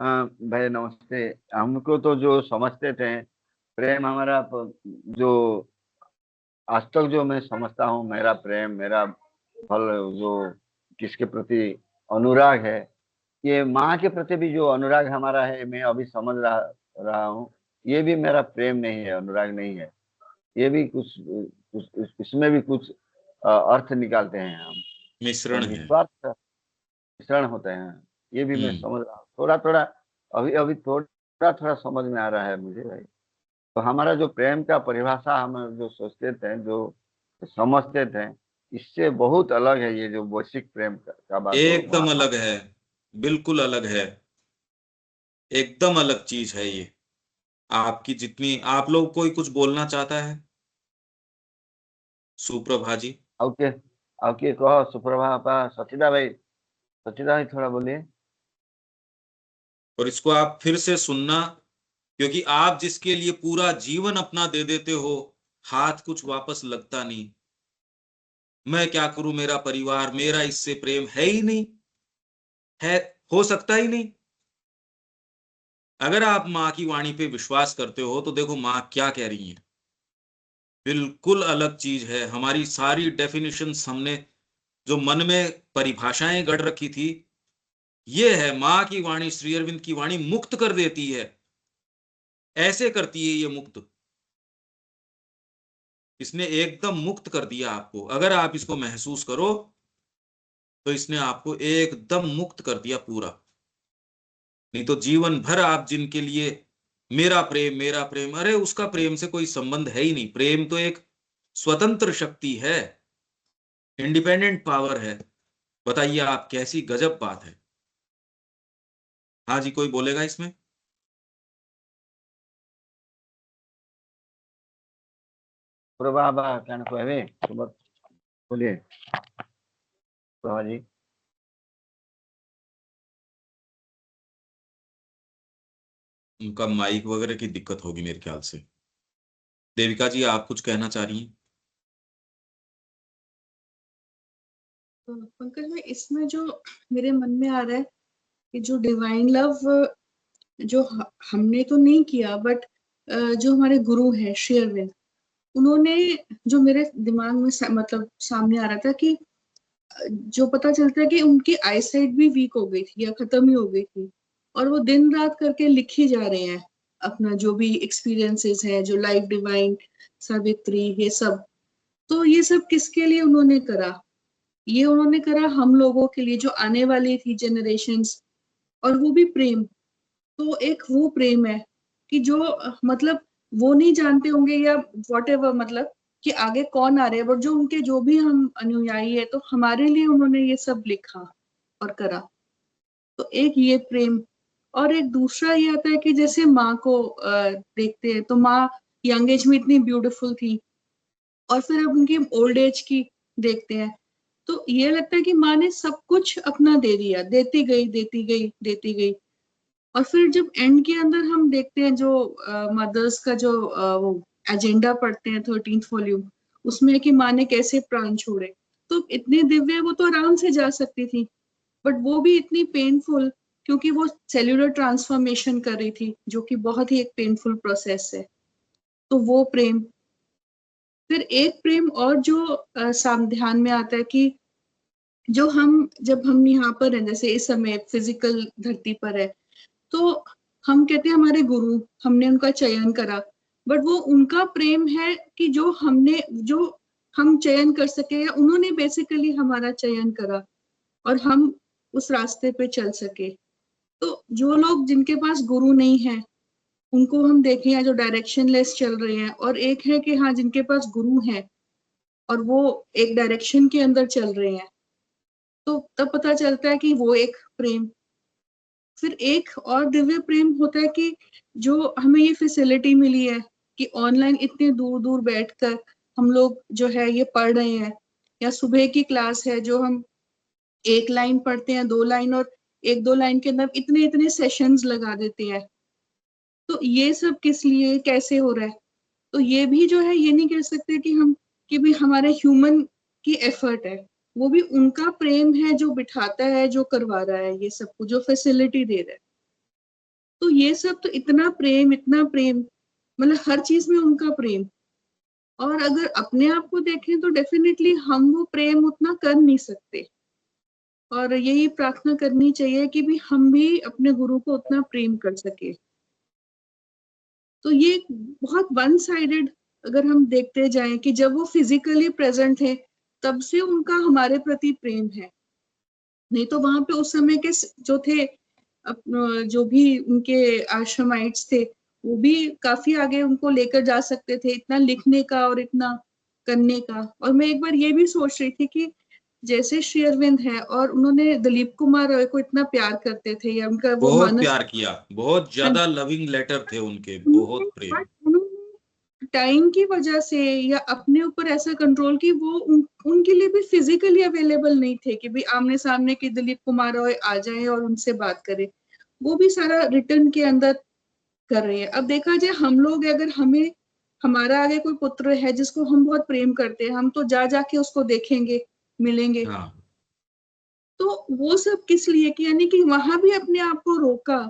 हाँ भाई नमस्ते। हमको तो जो समझते थे प्रेम हमारा जो आज तक जो मैं समझता हूँ, मेरा प्रेम, मेरा फल, जो किसके प्रति अनुराग है, ये माँ के प्रति भी जो अनुराग हमारा है, मैं अभी समझ रहा हूँ, ये भी मेरा प्रेम नहीं है, अनुराग नहीं है। ये भी कुछ इसमें भी कुछ अर्थ निकालते हैं हम, मिश्रण है। निस्वार्थ मिश्रण होते हैं। ये भी मैं हम्म। समझ रहा हूँ, थोड़ा थोड़ा, अभी अभी थोड़ा थोड़ा समझ में आ रहा है मुझे भाई। तो हमारा जो प्रेम का परिभाषा हम जो सोचते थे, जो समझते थे, इससे बहुत अलग है ये जो वैश्विक प्रेम का बात हो एकदम वहाँ। अलग है, बिल्कुल अलग है, एकदम अलग चीज है ये। आपकी जितनी, आप लोग कोई कुछ बोलना चाहता है? सुप्रभा जी। ओके, ओके कहो सुप्रभा आपा, सचिदा भाई, सचिदा भाई थोड़ा बोलिए। और इसको आप फिर से सुनना, क्योंकि आप जिसके लिए पूरा जीवन अपना दे देते हो, हाथ कुछ वापस लगता नहीं। मैं क्या करूं, मेरा परिवार, मेरा इससे प्रेम है ही नहीं, है, हो सकता ही नहीं। अगर आप माँ की वाणी पे विश्वास करते हो तो देखो माँ क्या कह रही है। बिल्कुल अलग चीज है। हमारी सारी डेफिनेशंस, हमने जो मन में परिभाषाएं गढ़ रखी थी, ये है माँ की वाणी, श्री अरविंद की वाणी मुक्त कर देती है। ऐसे करती है ये मुक्त। इसने एकदम मुक्त कर दिया आपको। अगर आप इसको महसूस करो तो इसने आपको एकदम मुक्त कर दिया पूरा। नहीं तो जीवन भर आप जिनके लिए मेरा प्रेम, मेरा प्रेम, अरे उसका प्रेम से कोई संबंध है ही नहीं। प्रेम तो एक स्वतंत्र शक्ति है, इंडिपेंडेंट पावर है। बताइए आप, कैसी गजब बात है। हाँ जी, कोई बोलेगा इसमें? प्रभा बा क्या कहवे, बोलिए प्रभा जी। उनका माइक वगैरह की दिक्कत होगी मेरे ख्याल से। देविका जी, आप कुछ कहना चाह रही हैं? पंकज भाई, इसमें जो मेरे मन में आ रहा है कि जो डिवाइन लव जो हमने तो नहीं किया, बट जो हमारे गुरु हैं श्री अरविंद, उन्होंने, जो मेरे दिमाग में मतलब सामने आ रहा था कि जो पता चलता है कि उनकी आईसाइट भी वीक हो गई थी या खत्म ही हो गई थी, और वो दिन रात करके लिख ही जा रहे हैं अपना जो भी एक्सपीरियंसेस है, जो लाइफ डिवाइन, सावित्री, ये सब। तो ये सब किसके लिए उन्होंने करा? ये उन्होंने करा हम लोगों के लिए, जो आने वाली थी जनरेशन्स। और वो भी प्रेम, तो एक वो प्रेम है कि जो मतलब वो नहीं जानते होंगे या वॉट एवर, मतलब कि आगे कौन आ रहे हैं, बट जो उनके जो भी हम अनुयायी है, तो हमारे लिए उन्होंने ये सब लिखा और करा। तो एक ये प्रेम। और एक दूसरा ये आता है कि जैसे माँ को देखते हैं, तो माँ यंग एज में इतनी ब्यूटीफुल थी, और फिर अब उनकी ओल्ड एज की देखते हैं, तो ये लगता है कि माँ ने सब कुछ अपना दे दिया, देती गई देती गई देती गई। और फिर जब एंड के अंदर हम देखते हैं जो मदर्स का जो वो एजेंडा पढ़ते हैं 13th वॉल्यूम, उसमें कि माँ ने कैसे प्राण छोड़े, तो इतनी दिव्य वो तो आराम से जा सकती थी, बट वो भी इतनी पेनफुल, क्योंकि वो सेल्यूलर ट्रांसफॉर्मेशन कर रही थी, जो कि बहुत ही एक पेनफुल प्रोसेस है। तो वो प्रेम। फिर एक प्रेम और जो ध्यान में आता है कि जो जब हम यहाँ पर हैं, जैसे इस समय फिजिकल धरती पर है, तो हम कहते हैं हमारे गुरु, हमने उनका चयन करा, बट वो उनका प्रेम है कि जो हम चयन कर सके, या उन्होंने बेसिकली हमारा चयन करा और हम उस रास्ते पे चल सके। तो जो लोग जिनके पास गुरु नहीं है, उनको हम देखें, या जो डायरेक्शन लेस चल रहे हैं, और एक है कि हाँ जिनके पास गुरु है और वो एक डायरेक्शन के अंदर चल रहे हैं, तो तब पता चलता है कि वो एक प्रेम। फिर एक और दिव्य प्रेम होता है कि जो हमें ये फैसिलिटी मिली है कि ऑनलाइन इतने दूर दूर बैठकर हम लोग जो है ये पढ़ रहे हैं, या सुबह की क्लास है जो हम एक लाइन पढ़ते हैं, 2 लाइन, और 1-2 लाइन के अंदर इतने इतने सेशंस लगा देते हैं। तो ये सब किस लिए, कैसे हो रहा है? तो ये भी जो है, ये नहीं कह सकते कि भी हमारे ह्यूमन की एफर्ट है, वो भी उनका प्रेम है जो बिठाता है, जो करवा रहा है ये सब कुछ, जो फैसिलिटी दे रहा है। तो ये सब तो इतना प्रेम, इतना प्रेम, मतलब हर चीज में उनका प्रेम। और अगर अपने आप को देखें तो डेफिनेटली हम वो प्रेम उतना कर नहीं सकते, और यही प्रार्थना करनी चाहिए कि भी हम भी अपने गुरु को उतना प्रेम कर सके। तो ये बहुत वन साइडेड अगर हम देखते जाएं कि जब वो फिजिकली प्रेजेंट थे, तब से उनका हमारे प्रति प्रेम है। नहीं तो वहां पे उस समय के जो थे, जो भी उनके आश्रमाइट्स थे, वो भी काफी आगे उनको लेकर जा सकते थे, इतना लिखने का और इतना करने का। और मैं एक बार ये भी सोच रही थी कि जैसे श्री अरविंद है, और उन्होंने दिलीप कुमार रॉय को इतना प्यार करते थे, या उनका वो बहुत मानस, प्यार किया, बहुत ज्यादा लविंग लेटर थे उनके, बहुत प्रेम। उन्होंने टाइम की वजह से या अपने ऊपर ऐसा कंट्रोल की वो उनके लिए भी फिजिकली अवेलेबल नहीं थे कि भाई आमने सामने की दिलीप कुमार रॉय आ जाए और उनसे बात करे। वो भी सारा रिटर्न के अंदर कर रहे हैं। अब देखा जाए, हम लोग अगर हमारा आगे कोई पुत्र है जिसको हम बहुत प्रेम करते हैं, हम तो जा जाके उसको देखेंगे, मिलेंगे। हाँ, तो वो सब किस लिए, कि यानी कि वहां भी अपने आप को रोका।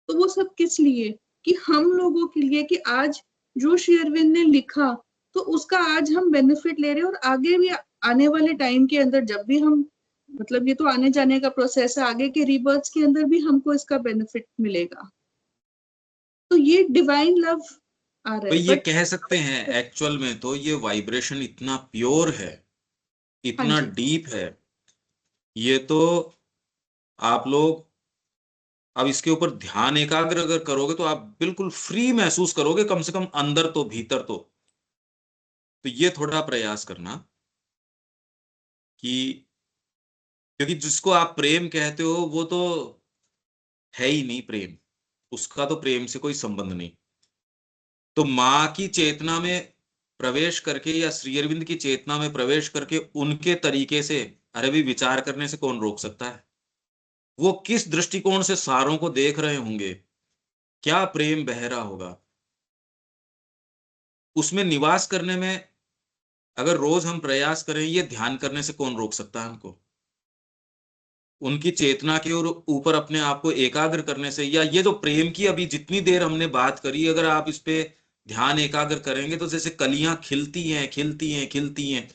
तो वो सब किस लिए, कि हम लोगों के लिए, कि आज जो श्री अरविंद ने लिखा, तो उसका आज हम बेनिफिट ले रहे हैं, और आगे भी आने वाले टाइम के अंदर जब भी हम, मतलब ये तो आने जाने का प्रोसेस है, आगे के रीबर्थ के अंदर भी हमको इसका बेनिफिट मिलेगा। तो ये डिवाइन लव आ रहा तो है। ये बट कह सकते हैं एक्चुअल में तो ये वाइब्रेशन इतना प्योर है, हाँ इतना जी, डीप है। ये तो आप लोग अब इसके ऊपर ध्यान एकाग्र अगर करोगे तो आप बिल्कुल फ्री महसूस करोगे, कम से कम अंदर तो, भीतर तो ये थोड़ा प्रयास करना कि, क्योंकि जिसको आप प्रेम कहते हो वो तो है ही नहीं प्रेम, उसका तो प्रेम से कोई संबंध नहीं। तो माँ की चेतना में प्रवेश करके या श्री अरविंद की चेतना में प्रवेश करके उनके तरीके से अरे भी विचार करने से कौन रोक सकता है? वो किस दृष्टिकोण से सारों को देख रहे होंगे, क्या प्रेम बह रहा होगा, उसमें निवास करने में अगर रोज हम प्रयास करें, ये ध्यान करने से कौन रोक सकता है हमको? उनकी चेतना के और ऊपर अपने आप को एकाग्र करने से, या ये जो प्रेम की अभी जितनी देर हमने बात करी, अगर आप इस पे ध्यान एकाग्र करेंगे तो जैसे कलियां खिलती हैं, खिलती हैं, खिलती हैं,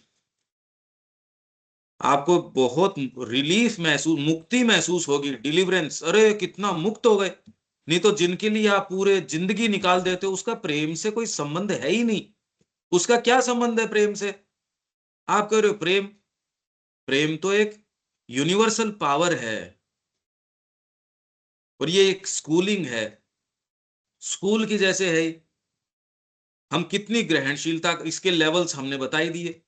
आपको बहुत रिलीफ महसूस, मुक्ति महसूस होगी, डिलीवरेंस, अरे कितना मुक्त हो गए। नहीं तो जिनके लिए आप पूरे जिंदगी निकाल देते हो, उसका प्रेम से कोई संबंध है ही नहीं। उसका क्या संबंध है प्रेम से? आप कह रहे हो प्रेम, प्रेम तो एक यूनिवर्सल पावर है, और ये एक स्कूलिंग है, स्कूल की जैसे है। हम कितनी ग्रहणशीलता, इसके लेवल्स हमने बताई दिए।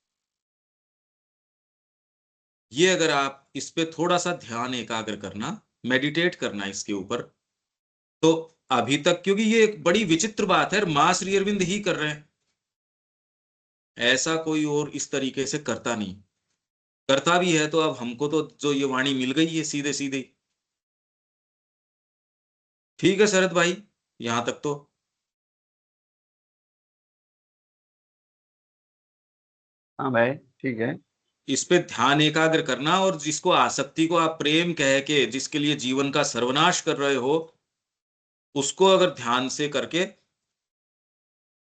ये अगर आप इस पे थोड़ा सा ध्यान एकाग्र करना, मेडिटेट करना इसके ऊपर, तो अभी तक, क्योंकि ये एक बड़ी विचित्र बात है, मां श्री अरविंद ही कर रहे हैं, ऐसा कोई और इस तरीके से करता नहीं। करता भी है तो अब हमको तो जो ये वाणी मिल गई है सीधे सीधे। ठीक है शरद भाई, यहां तक तो। हाँ भाई, ठीक है। इस पे ध्यान एकाग्र करना, और जिसको आसक्ति को आप प्रेम कह के जिसके लिए जीवन का सर्वनाश कर रहे हो, उसको अगर ध्यान से करके,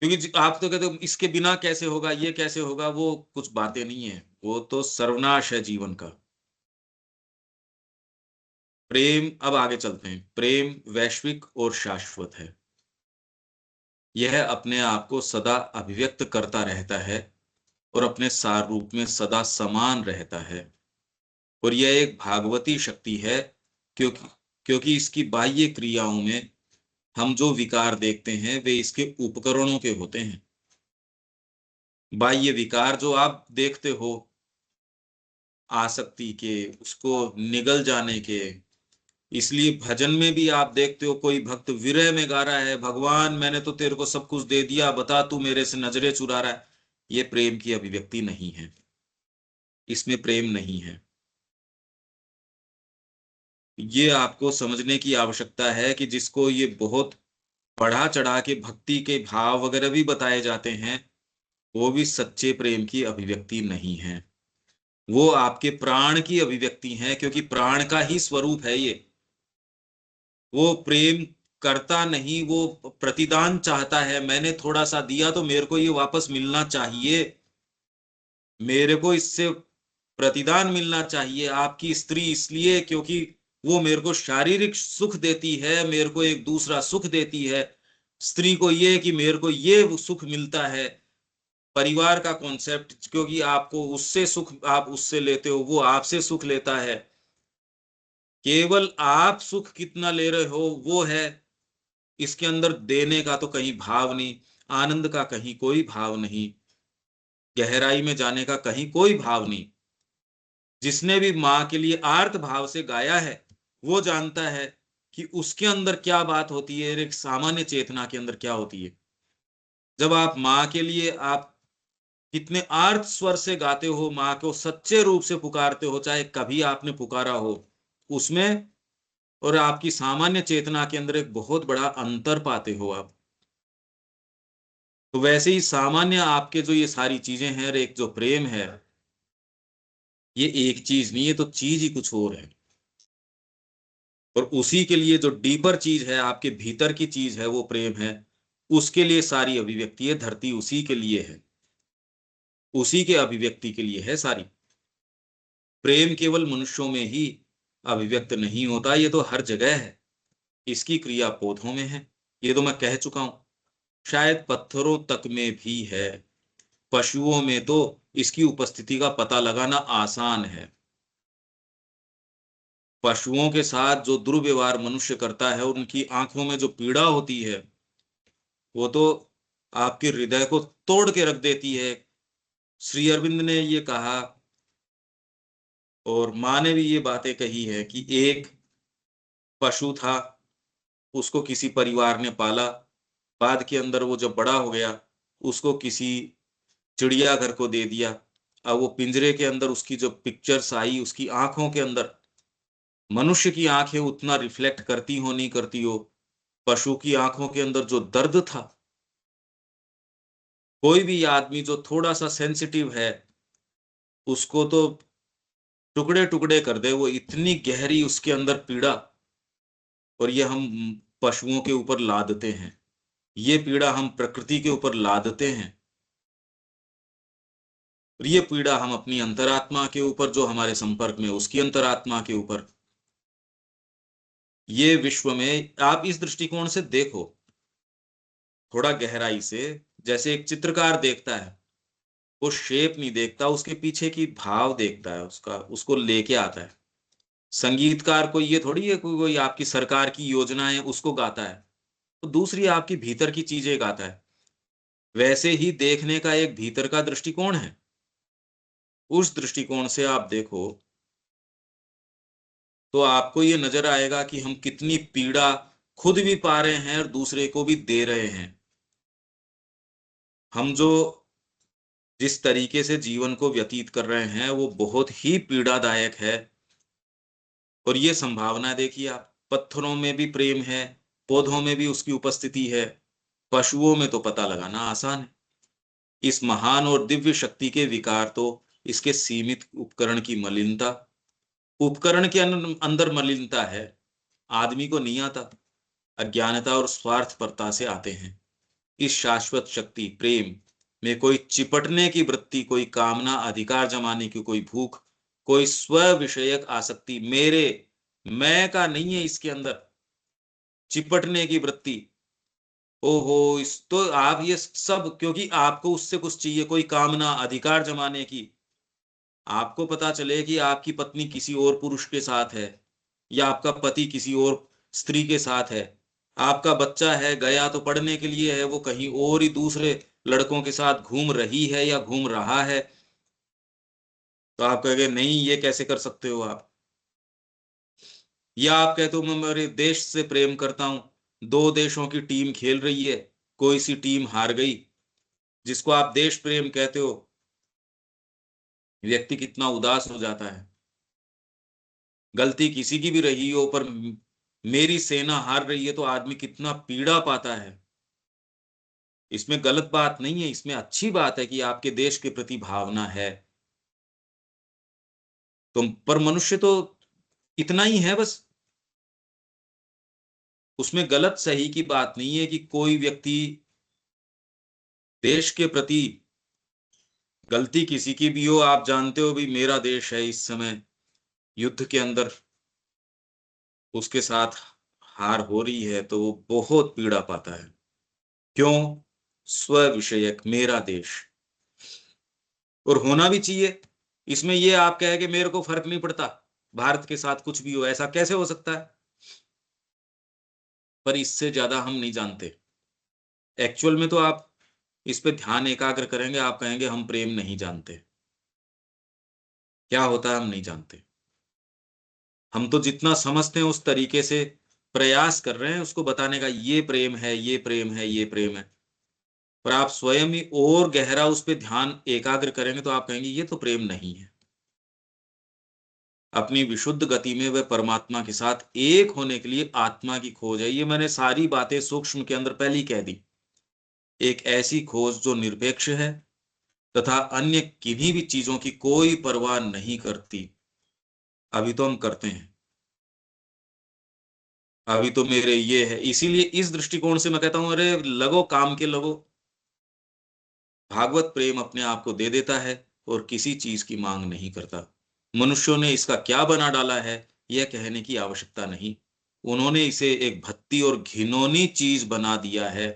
क्योंकि आप तो कहते हो इसके बिना कैसे होगा, ये कैसे होगा, वो कुछ बातें नहीं है, वो तो सर्वनाश है जीवन का। प्रेम, अब आगे चलते हैं। प्रेम वैश्विक और शाश्वत है। यह अपने आप को सदा अभिव्यक्त करता रहता है और अपने सार रूप में सदा समान रहता है, और यह एक भागवती शक्ति है, क्योंकि इसकी बाह्य क्रियाओं में हम जो विकार देखते हैं वे इसके उपकरणों के होते हैं। बाह्य विकार जो आप देखते हो, आसक्ति के, उसको निगल जाने के, इसलिए भजन में भी आप देखते हो कोई भक्त विरह में गा रहा है, भगवान मैंने तो तेरे को सब कुछ दे दिया, बता तू मेरे से नजरें चुरा रहा है। ये प्रेम की अभिव्यक्ति नहीं है, इसमें प्रेम नहीं है। ये आपको समझने की आवश्यकता है कि जिसको ये बहुत बढ़ा चढ़ा के भक्ति के भाव वगैरह भी बताए जाते हैं, वो भी सच्चे प्रेम की अभिव्यक्ति नहीं है। वो आपके प्राण की अभिव्यक्ति है, क्योंकि प्राण का ही स्वरूप है ये। वो प्रेम करता नहीं, वो प्रतिदान चाहता है। मैंने थोड़ा सा दिया तो मेरे को ये वापस मिलना चाहिए, मेरे को इससे प्रतिदान मिलना चाहिए। आपकी स्त्री इसलिए क्योंकि वो मेरे को शारीरिक सुख देती है, मेरे को एक दूसरा सुख देती है। स्त्री को ये कि मेरे को ये सुख मिलता है। परिवार का कॉन्सेप्ट, क्योंकि आपको उससे सुख, आप उससे लेते हो, वो आपसे सुख लेता है। केवल आप सुख कितना ले रहे हो वो है, इसके अंदर देने का तो कहीं भाव नहीं, आनंद का कहीं कोई भाव नहीं, गहराई में जाने का कहीं कोई भाव नहीं। जिसने भी माँ के लिए आर्त भाव से गाया है, वो जानता है कि उसके अंदर क्या बात होती है, एक सामान्य चेतना के अंदर क्या होती है। जब आप माँ के लिए आप कितने आर्त स्वर से गाते हो, माँ को सच्चे रूप से पुकारते हो, चाहे कभी आपने पुकारा हो, उसमें और आपकी सामान्य चेतना के अंदर एक बहुत बड़ा अंतर पाते हो आप। तो वैसे ही सामान्य आपके जो ये सारी चीजें हैं, और एक जो प्रेम है, ये एक चीज नहीं है, तो चीज ही कुछ और है। और उसी के लिए जो डीपर चीज है, आपके भीतर की चीज है, वो प्रेम है। उसके लिए सारी अभिव्यक्ति है, धरती उसी के लिए है, उसी के अभिव्यक्ति के लिए है सारी। प्रेम केवल मनुष्यों में ही अभिव्यक्त नहीं होता, ये तो हर जगह है। इसकी क्रिया पौधों में है, ये तो मैं कह चुका हूं। शायद पत्थरों तक में भी है। पशुओं में तो इसकी उपस्थिति का पता लगाना आसान है। पशुओं के साथ जो दुर्व्यवहार मनुष्य करता है, उनकी आंखों में जो पीड़ा होती है, वो तो आपके हृदय को तोड़ के रख देती है। श्री अरविंद ने ये कहा, और माँ ने भी ये बातें कही है, कि एक पशु था, उसको किसी परिवार ने पाला, बाद के अंदर वो जब बड़ा हो गया, उसको किसी चिड़ियाघर को दे दिया। अब वो पिंजरे के अंदर उसकी जो पिक्चर्स आई, उसकी आंखों के अंदर, मनुष्य की आंखें उतना रिफ्लेक्ट करती हो नहीं करती हो, पशु की आंखों के अंदर जो दर्द था, कोई भी आदमी जो थोड़ा सा सेंसिटिव है, उसको तो टुकड़े टुकड़े कर दे, वो इतनी गहरी उसके अंदर पीड़ा। और ये हम पशुओं के ऊपर लादते हैं, ये पीड़ा हम प्रकृति के ऊपर लादते हैं, और ये पीड़ा हम अपनी अंतरात्मा के ऊपर, जो हमारे संपर्क में, उसकी अंतरात्मा के ऊपर। ये विश्व में आप इस दृष्टिकोण से देखो, थोड़ा गहराई से, जैसे एक चित्रकार देखता है, वो शेप नहीं देखता, उसके पीछे की भाव देखता है, उसका, उसको लेके आता है। संगीतकार को ये थोड़ी है कोई आपकी सरकार की योजनाएं उसको गाता है, तो दूसरी आपकी भीतर की चीजें गाता है। वैसे ही देखने का एक भीतर का दृष्टिकोण है। उस दृष्टिकोण से आप देखो तो आपको ये नजर आएगा कि हम कितनी पीड़ा खुद भी पा रहे हैं और दूसरे को भी दे रहे हैं। हम जो जिस तरीके से जीवन को व्यतीत कर रहे हैं, वो बहुत ही पीड़ादायक है। और ये संभावना देखिए आप, पत्थरों में भी प्रेम है, पौधों में भी उसकी उपस्थिति है, पशुओं में तो पता लगाना आसान है। इस महान और दिव्य शक्ति के विकार तो इसके सीमित उपकरण की मलिनता, उपकरण के अंदर मलिनता है, आदमी को नहीं आता, अज्ञानता और स्वार्थपरता से आते हैं। इस शाश्वत शक्ति प्रेम में कोई चिपटने की वृत्ति, कोई कामना, अधिकार जमाने की कोई भूख, कोई स्व विषयक आसक्ति, मेरे मैं का नहीं है इसके अंदर, चिपटने की वृत्ति। ओहो, इस तो आप ये सब, क्योंकि आपको उससे कुछ चाहिए, कोई कामना, अधिकार जमाने की। आपको पता चले कि आपकी पत्नी किसी और पुरुष के साथ है, या आपका पति किसी और स्त्री के साथ है, आपका बच्चा है गया तो पढ़ने के लिए है, वो कहीं और ही दूसरे लड़कों के साथ घूम रही है या घूम रहा है, तो आप कहेंगे नहीं, ये कैसे कर सकते हो आप। या आप कहते हो मैं मेरे देश से प्रेम करता हूं, दो देशों की टीम खेल रही है, कोई सी टीम हार गई, जिसको आप देश प्रेम कहते हो, व्यक्ति कितना उदास हो जाता है। गलती किसी की भी रही हो, पर मेरी सेना हार रही है तो आदमी कितना पीड़ा पाता है। इसमें गलत बात नहीं है, इसमें अच्छी बात है कि आपके देश के प्रति भावना है। तो पर मनुष्य तो इतना ही है बस। उसमें गलत सही की बात नहीं है कि कोई व्यक्ति देश के प्रति, गलती किसी की भी हो, आप जानते हो भी मेरा देश है इस समय युद्ध के अंदर, उसके साथ हार हो रही है तो वो बहुत पीड़ा पाता है। क्यों? स्व विषयक, मेरा देश। और होना भी चाहिए। इसमें ये आप कहे कि मेरे को फर्क नहीं पड़ता भारत के साथ कुछ भी हो, ऐसा कैसे हो सकता है? पर इससे ज्यादा हम नहीं जानते। एक्चुअल में तो आप इस पे ध्यान एकाग्र करेंगे, आप कहेंगे हम प्रेम नहीं जानते। क्या होता है हम नहीं जानते। हम तो जितना समझते हैं उस तरीके से प्रयास कर रहे हैं उसको बताने का, ये प्रेम है, ये प्रेम है, ये प्रेम है। पर आप स्वयं ही और गहरा उस पर ध्यान एकाग्र करेंगे तो आप कहेंगे ये तो प्रेम नहीं है। अपनी विशुद्ध गति में वह परमात्मा के साथ एक होने के लिए आत्मा की खोज है। ये मैंने सारी बातें सूक्ष्म के अंदर पहले ही कह दी। एक ऐसी खोज जो निरपेक्ष है तथा अन्य किन्हीं भी चीजों की कोई परवाह नहीं करती। अभी तो हम करते हैं, अभी तो मेरे ये है, इसीलिए इस दृष्टिकोण से मैं कहता हूं अरे लगो काम के लगो। भागवत प्रेम अपने आप को दे देता है और किसी चीज की मांग नहीं करता। मनुष्यों ने इसका क्या बना डाला है यह कहने की आवश्यकता नहीं, उन्होंने इसे एक भत्ती और घिनौनी चीज बना दिया है।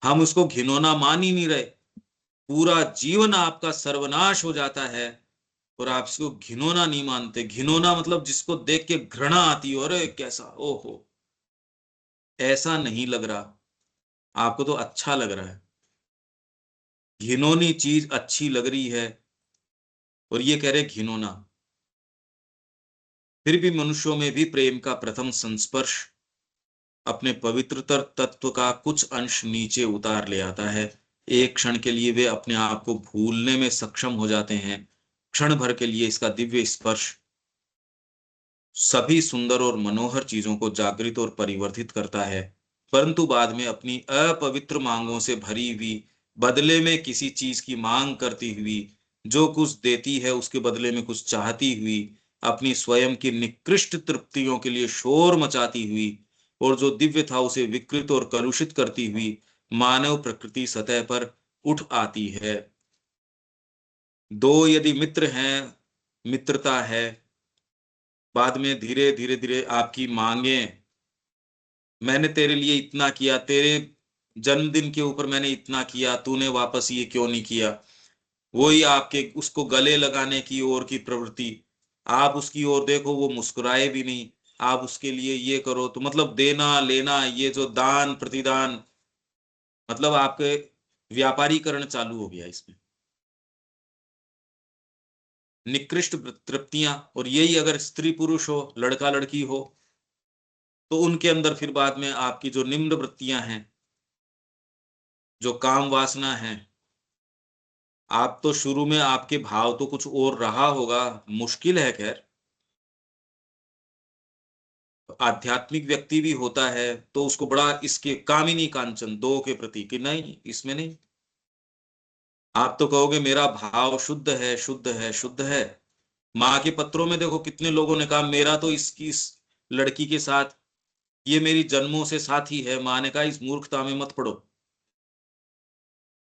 हम उसको घिनौना मान ही नहीं रहे। पूरा जीवन आपका सर्वनाश हो जाता है और आप इसको घिनौना नहीं मानते। घिनौना मतलब जिसको देख के घृणा आती हो, अरे कैसा, ओहो, ऐसा नहीं लग रहा, आपको तो अच्छा लग रहा है। घिनौनी चीज अच्छी लग रही है और ये कह रहे घिनौना। फिर भी मनुष्यों में भी प्रेम का प्रथम संस्पर्श अपने पवित्रतर तत्व का कुछ अंश नीचे उतार ले आता है। एक क्षण के लिए वे अपने आप को भूलने में सक्षम हो जाते हैं। क्षण भर के लिए इसका दिव्य स्पर्श सभी सुंदर और मनोहर चीजों को जागृत और परिवर्तित करता है, परंतु बाद में अपनी अपवित्र मांगों से भरी हुई, बदले में किसी चीज की मांग करती हुई, जो कुछ देती है उसके बदले में कुछ चाहती हुई, अपनी स्वयं की निकृष्ट तृप्तियों के लिए शोर मचाती हुई और जो दिव्य था उसे विकृत और कलुषित करती हुई मानव प्रकृति सतह पर उठ आती है। दो यदि मित्र हैं, मित्रता है, बाद में धीरे धीरे धीरे आपकी मांगे, मैंने तेरे लिए इतना किया, तेरे जन्मदिन के ऊपर मैंने इतना किया, तूने वापस ये क्यों नहीं किया, वही आपके उसको गले लगाने की ओर की प्रवृत्ति। आप उसकी ओर देखो वो मुस्कुराए भी नहीं, आप उसके लिए ये करो, तो मतलब देना लेना, ये जो दान प्रतिदान, मतलब आपके व्यापारीकरण चालू हो गया इसमें, निकृष्ट तृप्तियां। और यही अगर स्त्री पुरुष हो, लड़का लड़की हो, तो उनके अंदर फिर बाद में आपकी जो निम्न वृत्तियां हैं, जो काम वासना है, आप तो शुरू में आपके भाव तो कुछ और रहा होगा, मुश्किल है खैर। आध्यात्मिक व्यक्ति भी होता है तो उसको बड़ा इसके कामिनी कांचन दो के प्रति कि नहीं, इसमें नहीं, आप तो कहोगे मेरा भाव शुद्ध है, शुद्ध है, शुद्ध है। माँ के पत्रों में देखो कितने लोगों ने कहा मेरा तो इस लड़की के साथ, ये मेरी जन्मों से साथी है। माँ ने कहा इस मूर्खता में मत पड़ो।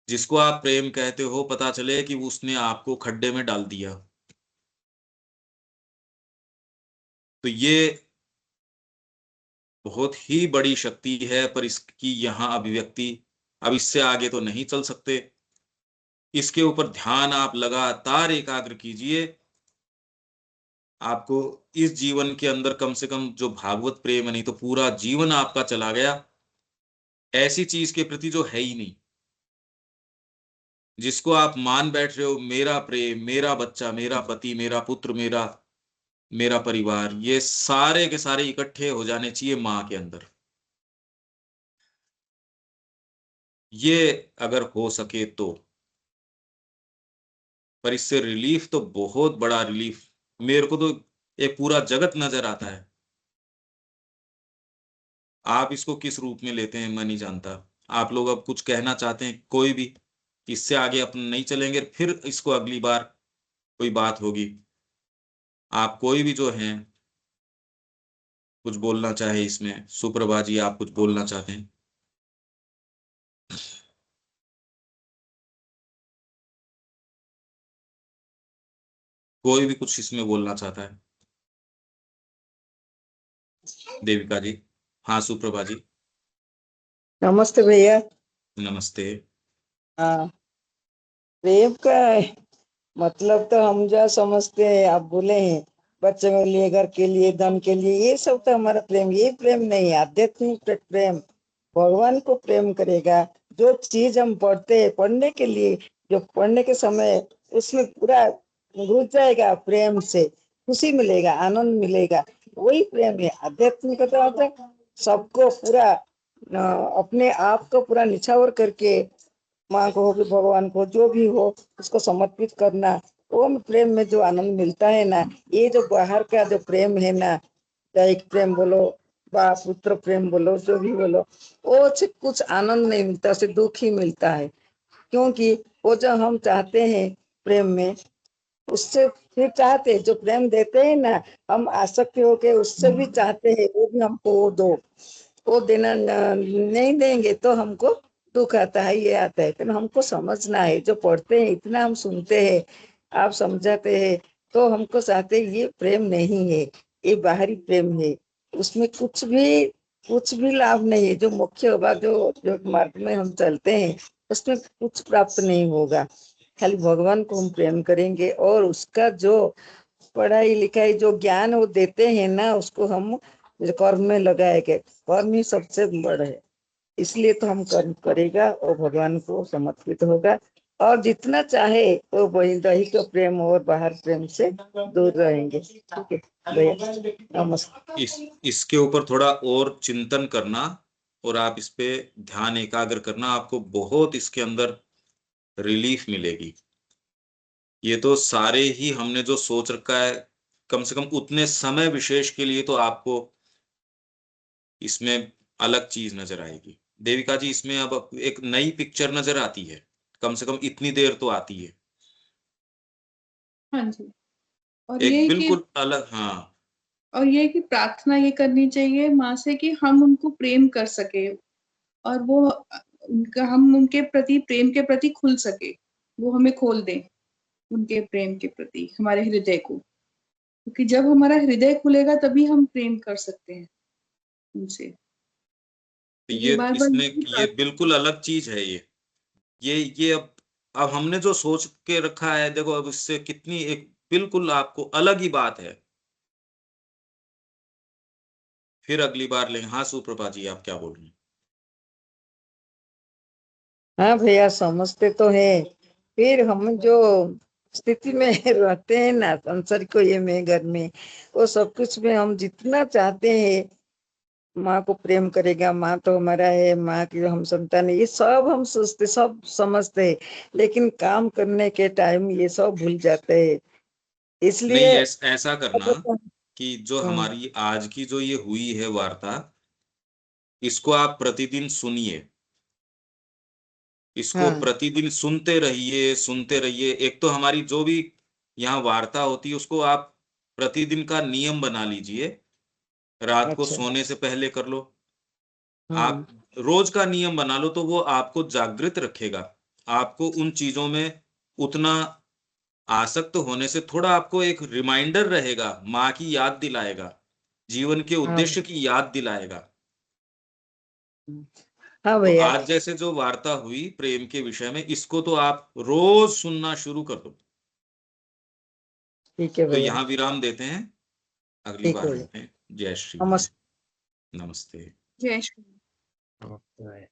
जिसको आप प्रेम कहते हो, पता चले कि उसने आपको खड्डे में डाल दिया। तो ये बहुत ही बड़ी शक्ति है, पर इसकी यहाँ अभिव्यक्ति अब इससे आगे तो नहीं चल सकते। इसके ऊपर ध्यान आप लगातार एकाग्र कीजिए। आपको इस जीवन के अंदर कम से कम जो भागवत प्रेम है, नहीं तो पूरा जीवन आपका चला गया ऐसी चीज के प्रति जो है ही नहीं, जिसको आप मान बैठ रहे हो मेरा प्रेम, मेरा बच्चा, मेरा पति, मेरा पुत्र, मेरा मेरा परिवार, ये सारे के सारे इकट्ठे हो जाने चाहिए माँ के अंदर। ये अगर हो सके तो, पर इससे रिलीफ तो बहुत बड़ा रिलीफ, मेरे को तो एक पूरा जगत नजर आता है। आप इसको किस रूप में लेते हैं मैं नहीं जानता। आप लोग अब कुछ कहना चाहते हैं कोई भी, इससे आगे अपन नहीं चलेंगे, फिर इसको अगली बार कोई बात होगी। आप कोई भी जो हैं कुछ बोलना चाहे इसमें, सुप्रभा जी आप कुछ बोलना चाहते हैं? कोई भी कुछ इसमें बोलना चाहता है? देविका जी। हाँ सुप्रभा जी। नमस्ते भैया। नमस्ते। हाँ, प्रेम का मतलब तो हम जो समझते हैं, आप बोले हैं बच्चे के लिए, घर के लिए, धन के लिए, ये सब तो हमारा प्रेम, ये प्रेम नहीं है। आध्यात्मिक प्रेम भगवान को प्रेम करेगा। जो चीज हम पढ़ते हैं, पढ़ने के लिए जो पढ़ने के समय उसमें पूरा घुस जाएगा, प्रेम से खुशी मिलेगा, आनंद मिलेगा, वही प्रेम है। आध्यात्मिक का मतलब सबको पूरा अपने आप को पूरा निछावर करके माँ को हो कि भगवान को, जो भी हो उसको समर्पित करना, वो प्रेम में जो आनंद मिलता है ना, ये जो बाहर का जो प्रेम है ना, दैहिक प्रेम बोलो, बाप पुत्र प्रेम बोलो, जो भी बोलो, वो से कुछ आनंद नहीं मिलता, उसे दुख ही मिलता है। क्योंकि वो जो हम चाहते हैं प्रेम में, उससे फिर चाहते जो प्रेम देते हैं ना, हम आसक्ति होके उससे भी चाहते हैं वो भी हमको वो दो, वो देना नहीं देंगे तो हमको दुख आता है, ये आता है। तो हमको समझना है, जो पढ़ते हैं इतना हम सुनते हैं, आप समझाते हैं, तो हमको चाहते हैं ये प्रेम नहीं है, ये बाहरी प्रेम है, उसमें कुछ भी लाभ नहीं है। जो मुख्य होगा, जो मार्ग में हम चलते हैं, उसमें कुछ प्राप्त नहीं होगा। खाली भगवान को हम प्रेम करेंगे, और उसका जो पढ़ाई लिखाई जो ज्ञान वो देते हैं ना, उसको हम कर्म में लगाएंगे। कर्म ही सबसे बड़ा है, इसलिए तो हम कर्म करेगा और भगवान को समर्पित होगा, और जितना चाहे वो वही दैहिक प्रेम और बाहर प्रेम से दूर रहेंगे। ठीक है भैया, नमस्कार। इसके ऊपर थोड़ा और चिंतन करना, और आप इस पे ध्यान एकाग्र करना, आपको बहुत इसके अंदर रिलीफ मिलेगी। ये तो सारे ही हमने जो सोच रखा है, कम से कम उतने समय विशेष के लिए तो आपको इसमें अलग चीज नजर आएगी। देविका जी इसमें अब एक नई पिक्चर नजर आती है, कम से कम इतनी देर तो आती है, हाँ जी। और एक ये कि बिल्कुल अलग। हाँ प्रार्थना ये करनी चाहिए माँ से कि हम उनको प्रेम कर सके, और वो उनका, हम उनके प्रति प्रेम के प्रति खुल सके, वो हमें खोल दें उनके प्रेम के प्रति हमारे हृदय को, क्योंकि जब हमारा हृदय खुलेगा तभी हम प्रेम कर सकते हैं उनसे। तो ये ये बार बार इसमें ये बिल्कुल अलग चीज है। ये अब हमने जो सोच के रखा है, देखो अब इससे कितनी एक बिल्कुल आपको अलग ही बात है। फिर अगली बार लेंगे। हाँ सुप्रभा जी आप क्या बोल रहे हैं? हाँ भैया, समझते तो है। फिर हम जो स्थिति में रहते हैं ना, संसार को ये में घर में, वो सब कुछ में हम जितना चाहते हैं माँ को प्रेम करेगा, माँ तो हमारा है, माँ की हम संतान है, ये सब हम सोचते, सब समझते हैं, लेकिन काम करने के टाइम ये सब भूल जाते हैं। नहीं, इसलिए ऐसा करना कि जो हमारी आज की जो ये हुई है वार्ता, इसको आप प्रतिदिन सुनिए। इसको हाँ। प्रतिदिन सुनते रहिए। एक तो हमारी जो भी यहाँ वार्ता होती है उसको आप प्रतिदिन का नियम बना लीजिए। रात को अच्छा। सोने से पहले कर लो, हम्म। आप रोज का नियम बना लो, तो वो आपको जागृत रखेगा। आपको उन चीजों में उतना आसक्त होने से थोड़ा आपको एक रिमाइंडर रहेगा, माँ की याद दिलाएगा, जीवन के हाँ। उद्देश्य की याद दिलाएगा। हाँ तो भैया। आज जैसे जो वार्ता हुई प्रेम के विषय में, इसको तो आप रोज सुनना शुरू कर दो। ठीक है तो भैया। यहाँ विराम देते हैं, अगली ठीक है बार भैया। मिलते हैं। जय श्री राम। नमस्ते। नमस्ते। जय श्री नमस्ते भैया।